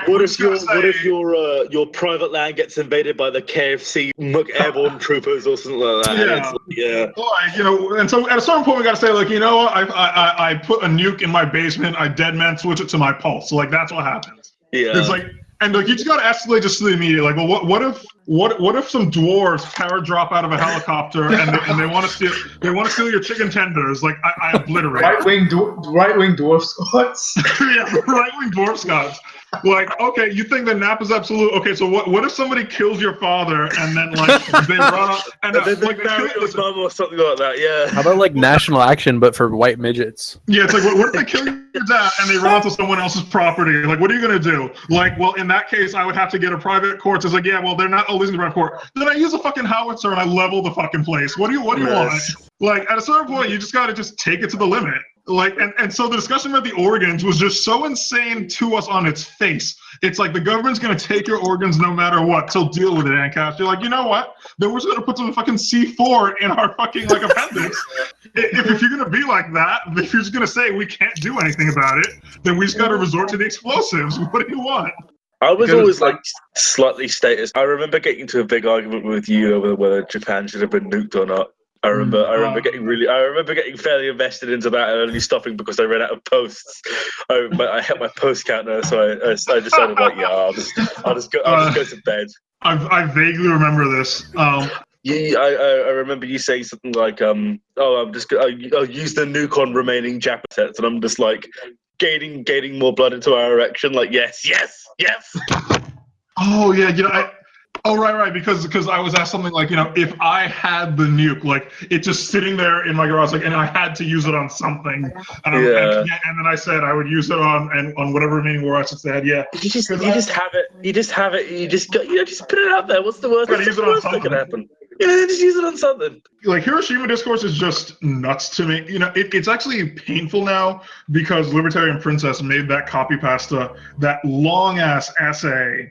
what if your private land gets invaded by the KFC airborne troopers or something like that? Yeah. Like, you know, and so at a certain point we got to say, like, you know what, I put a nuke in my basement, I dead man switch it to my pulse. So like that's what happens. Yeah. It's like, and like you just gotta escalate just to the immediate. Like, well, what if some dwarves power drop out of a helicopter and they want to steal your chicken tenders? Like, I obliterate. Right wing dwarf Scots. Yeah, right wing dwarf Scots. Like, okay, you think the nap is absolute? Okay, so what if somebody kills your father and then like they run up and then they marry your mum or something like that? Yeah. How about like national action but for white midgets? Yeah, it's like what if they kill your dad and they run onto someone else's property? Like, what are you gonna do? Like, well, in that case, I would have to get a private court. It's like, yeah, well, they're not losing the private court. Then I use a fucking howitzer and I level the fucking place. What do you want? Like, at a certain point, you just gotta just take it to the limit. Like, and so the discussion about the organs was just so insane to us on its face. It's like the government's going to take your organs no matter what, so deal with it, ANCAPs. You're like, you know what? Then we're just going to put some fucking C4 in our fucking, like, appendix. if you're going to be like that, if you're just going to say we can't do anything about it, then we just got to resort to the explosives. What do you want? I was always like slightly status. I remember getting into a big argument with you over whether Japan should have been nuked or not. I remember getting fairly invested into that and only stopping because I ran out of posts. I hit my post counter, so I decided like, yeah, I'll just go to bed. I vaguely remember this. Yeah, I remember you saying something like, I'll use the nuke on remaining Jap sets, and I'm just like gaining more blood into our erection. Like, yes. Oh yeah, you know right, because I was asked something like, you know, if I had the nuke, like it's just sitting there in my garage, like, and I had to use it on something, and then I said I would use it on whatever remaining war assets they had. Yeah, you just have it. You just put it out there. What's the worst? What's the worst that can happen? Yeah, just use it on something. Like, Hiroshima discourse is just nuts to me. You know, it's actually painful now because Libertarian Princess made that copy pasta, that long ass essay,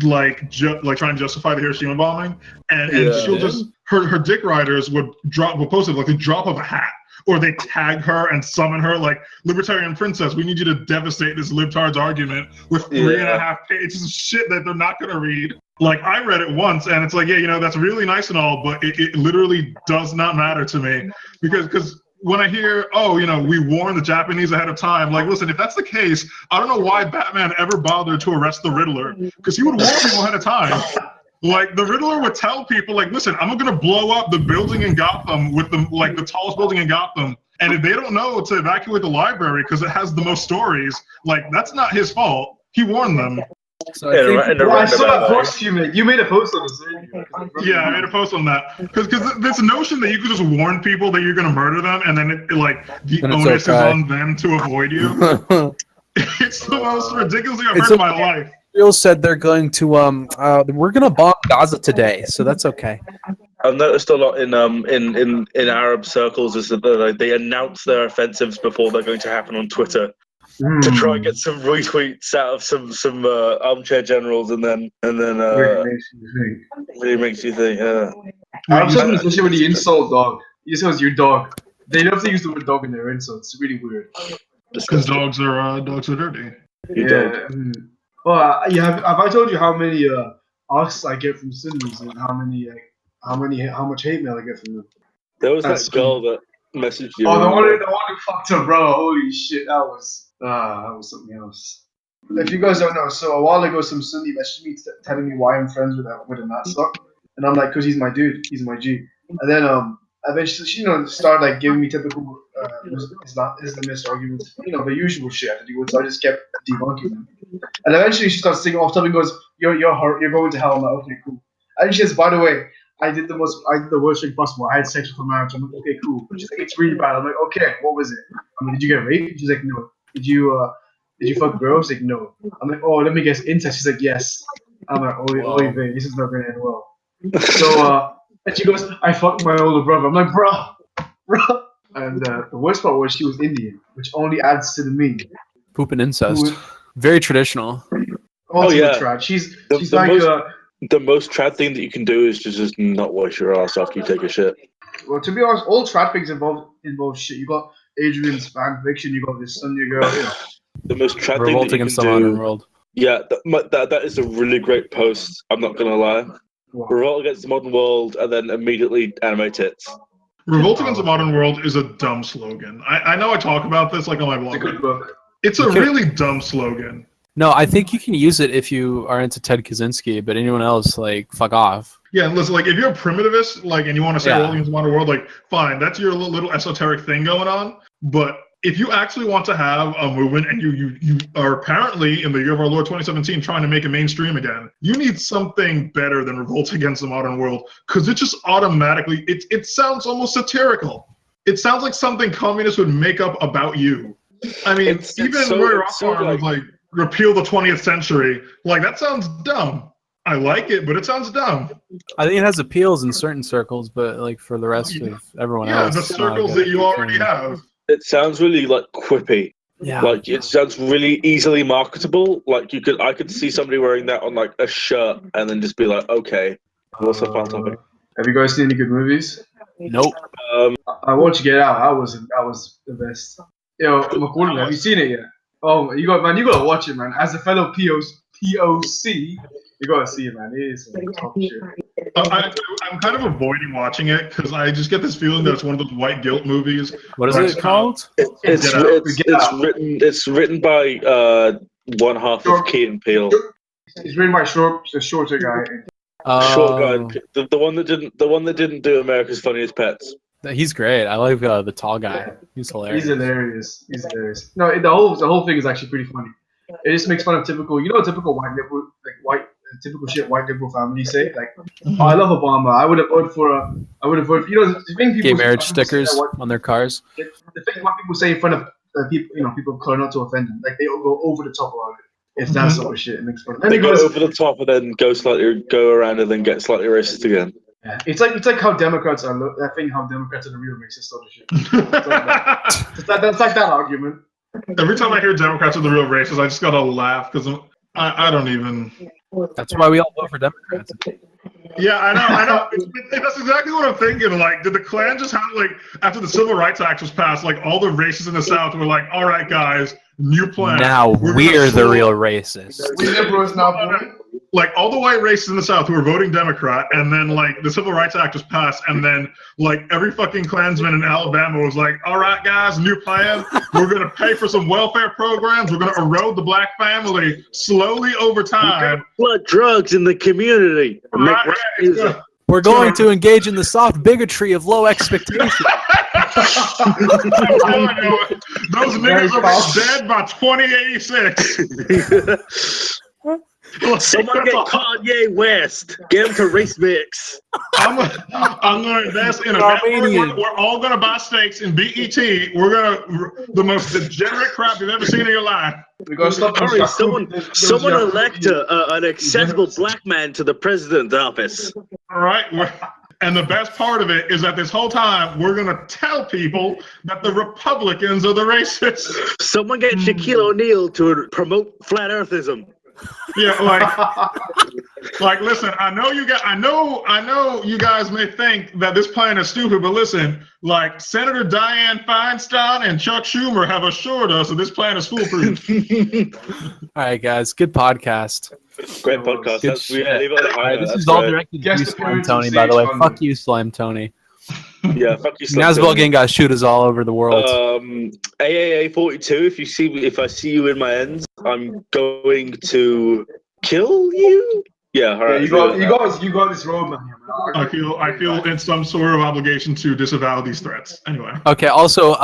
like trying to justify the Hiroshima bombing, and she'll just her dick riders would post it like the drop of a hat, or they tag her and summon her like, Libertarian Princess, we need you to devastate this libtard's argument with 3.5 pages of shit that they're not gonna read. Like, I read it once and it's like, yeah, you know, that's really nice and all, but it literally does not matter to me because when I hear, oh, you know, we warned the Japanese ahead of time, like, listen, if that's the case, I don't know why Batman ever bothered to arrest the Riddler, because he would warn people ahead of time. Like, the Riddler would tell people, like, listen, I'm going to blow up the building in Gotham with the tallest building in Gotham, and if they don't know to evacuate the library because it has the most stories, like, that's not his fault. He warned them. So I think I saw that post you made. You made a post on this. Yeah, I made a post on that because this notion that you could just warn people that you're gonna murder them and then the Then it's onus is okay. on them to avoid you. It's the most ridiculous thing I've It's heard in my okay. life. Israel said they're going to we're gonna bomb Gaza today, so that's okay. I've noticed a lot in Arab circles is that they announce their offensives before they're going to happen on Twitter to try and get some retweets out of some armchair generals, and then really makes you think. I'm talking especially when you insult dog. You say it's your dog. They love to use the word dog in their insults. It's really weird. Because dogs are dirty. Yeah. Well, have I told you how many asks I get from Sunnis and how much hate mail I get from them? There was that girl that messaged you. Oh, the one who fucked her, bro. Holy shit, that was something else. If you guys don't know, so a while ago, some Sunni messaged me telling me why I'm friends with a Natsuck, and I'm like, 'cause he's my dude, he's my G. And then eventually, she started like giving me typical Islamist arguments, the usual shit. So I just kept debunking them. And eventually, she starts singing off top and goes, "You're going to hell." I'm like, "Okay, cool." And she says, "By the way, I did the worst thing possible. I had sex with a marriage." I'm like, "Okay, cool." She's like, "It's really bad." I'm like, "Okay, what was it?" I'm like, "Did you get raped?" She's like, "No." Did you fuck girls? Like, "No." I'm like, "Oh, let me guess, incest." She's like, "Yes." I'm like, "Oh, this is not going to end well." So, and she goes, "I fucked my older brother." I'm like, bro. And the worst part was she was Indian, which only adds to the meme. Poop and incest. Very traditional. Trad. She's like the most trad thing that you can do is to just not wash your ass after you take a shit. Well, to be honest, all trad things involve shit. You got Adrian's fan fiction. You got this Sonya girl. The most trad Revolt thing that you against can the do. modern world. Yeah, that is a really great post. I'm not gonna lie. Wow. Revolt against the modern world, and then immediately anime tits. Revolt against the modern world is a dumb slogan. I know I talk about this like on my blog. It's a really dumb slogan. No, I think you can use it if you are into Ted Kaczynski, but anyone else, like, fuck off. Yeah, listen, like, if you're a primitivist, like, and you want to say Revolt against the modern world, like, fine, that's your little esoteric thing going on. But if you actually want to have a movement and you are apparently, in the year of our Lord 2017, trying to make it mainstream again, you need something better than Revolt against the modern world, because it just automatically, it sounds almost satirical. It sounds like something communists would make up about you. I mean, Murray Rothbard was like, repeal the 20th century. Like, that sounds dumb. I like it, but it sounds dumb. I think it has appeals in certain circles, but like for the rest of everyone else. Yeah, the circles that you already have. It sounds really like quippy. Yeah. Like it sounds really easily marketable. Like I could see somebody wearing that on like a shirt and then just be like, okay, what's a fun topic? Have you guys seen any good movies? Nope. I watched Get Out. That was the best. Yo, McCormick, have you seen it yet? Oh, you gotta watch it, man. As a fellow POC, you gotta see it, man. It is top shit. I'm kind of avoiding watching it because I just get this feeling that it's one of those white guilt movies. What is it called? It's written by one half of Key and Peele. It's written by the shorter guy. Short guy, the one that didn't do America's Funniest Pets. He's great. I like the tall guy. He's hilarious. He's hilarious. No, the whole thing is actually pretty funny. It just makes fun of typical white liberal, typical shit white liberal families say. Like, oh, I love Obama. I would have voted for. The thing people gay marriage stickers on their cars. The thing white people say in front of people of color, not to offend them. Like, they all go over the top about it. It's that sort of shit. It makes fun of them. They go over the top and then go around and then get slightly racist again. Yeah. It's like how Democrats are. That thing, how Democrats are the real racist sort of shit. That's like that argument. Every time I hear Democrats are the real racists, I just gotta laugh because I don't even. That's why we all vote for Democrats. Yeah, I know. That's exactly what I'm thinking. Like, did the Klan just have, like, after the Civil Rights Act was passed, like, all the racists in the South were like, all right, guys, new plan. Now we're the real racists. We liberals now. Like, all the white racists in the South who were voting Democrat, and then, like, the Civil Rights Act was passed, and then, like, every fucking Klansman in Alabama was like, all right, guys, new plan. We're going to pay for some welfare programs. We're going to erode the black family slowly over time. Flood drugs in the community. We're going to engage in the soft bigotry of low expectations. Those niggas will be dead by 2086. Someone get Kanye West. Get him to race mix. I'm gonna invest in a network. We're all gonna buy stakes in BET. We're gonna the most degenerate crap you've ever seen in your life. We're gonna stop. Hurry, someone elect an accessible black man to the president's office. All right. And the best part of it is that this whole time we're gonna tell people that the Republicans are the racists. Someone get Shaquille O'Neal to promote flat earthism. Yeah, like listen, I know you guys may think that this plan is stupid, but listen, like Senator Dianne Feinstein and Chuck Schumer have assured us that this plan is foolproof. All right, guys, good podcast. Great podcast. This is all directed to you, Slime Tony, by the way. Fuck you, Slime Tony. Yeah, fuck you, Slime Nazball gang got shooters all over the world. AAA 42. If I see you in my ends, I'm going to kill you. Yeah, all right. You got this road, man. I feel in some sort of obligation to disavow these threats. Anyway. Okay. Also,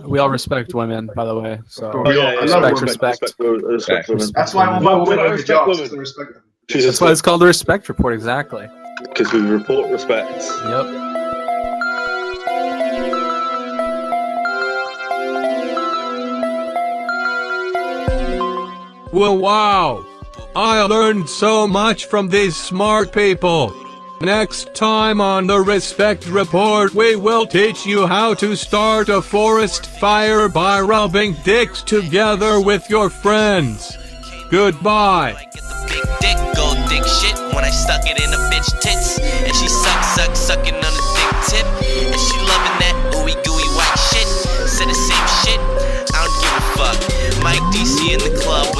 we all respect women, by the way. So respect women. That's why I'm women on the job. Respect them. That's why it's called the Respect Report. Exactly. Because we report respect. Yep. Well, wow! I learned so much from these smart people. Next time on the Respect Report, we will teach you how to start a forest fire by rubbing dicks together with your friends. Goodbye. Big dick, gold dick shit when I stuck it in a bitch tits. And she sucking on the dick tip. And she loving that ooey gooey white shit. Said the same shit, I don't give a fuck. Mike DC in the club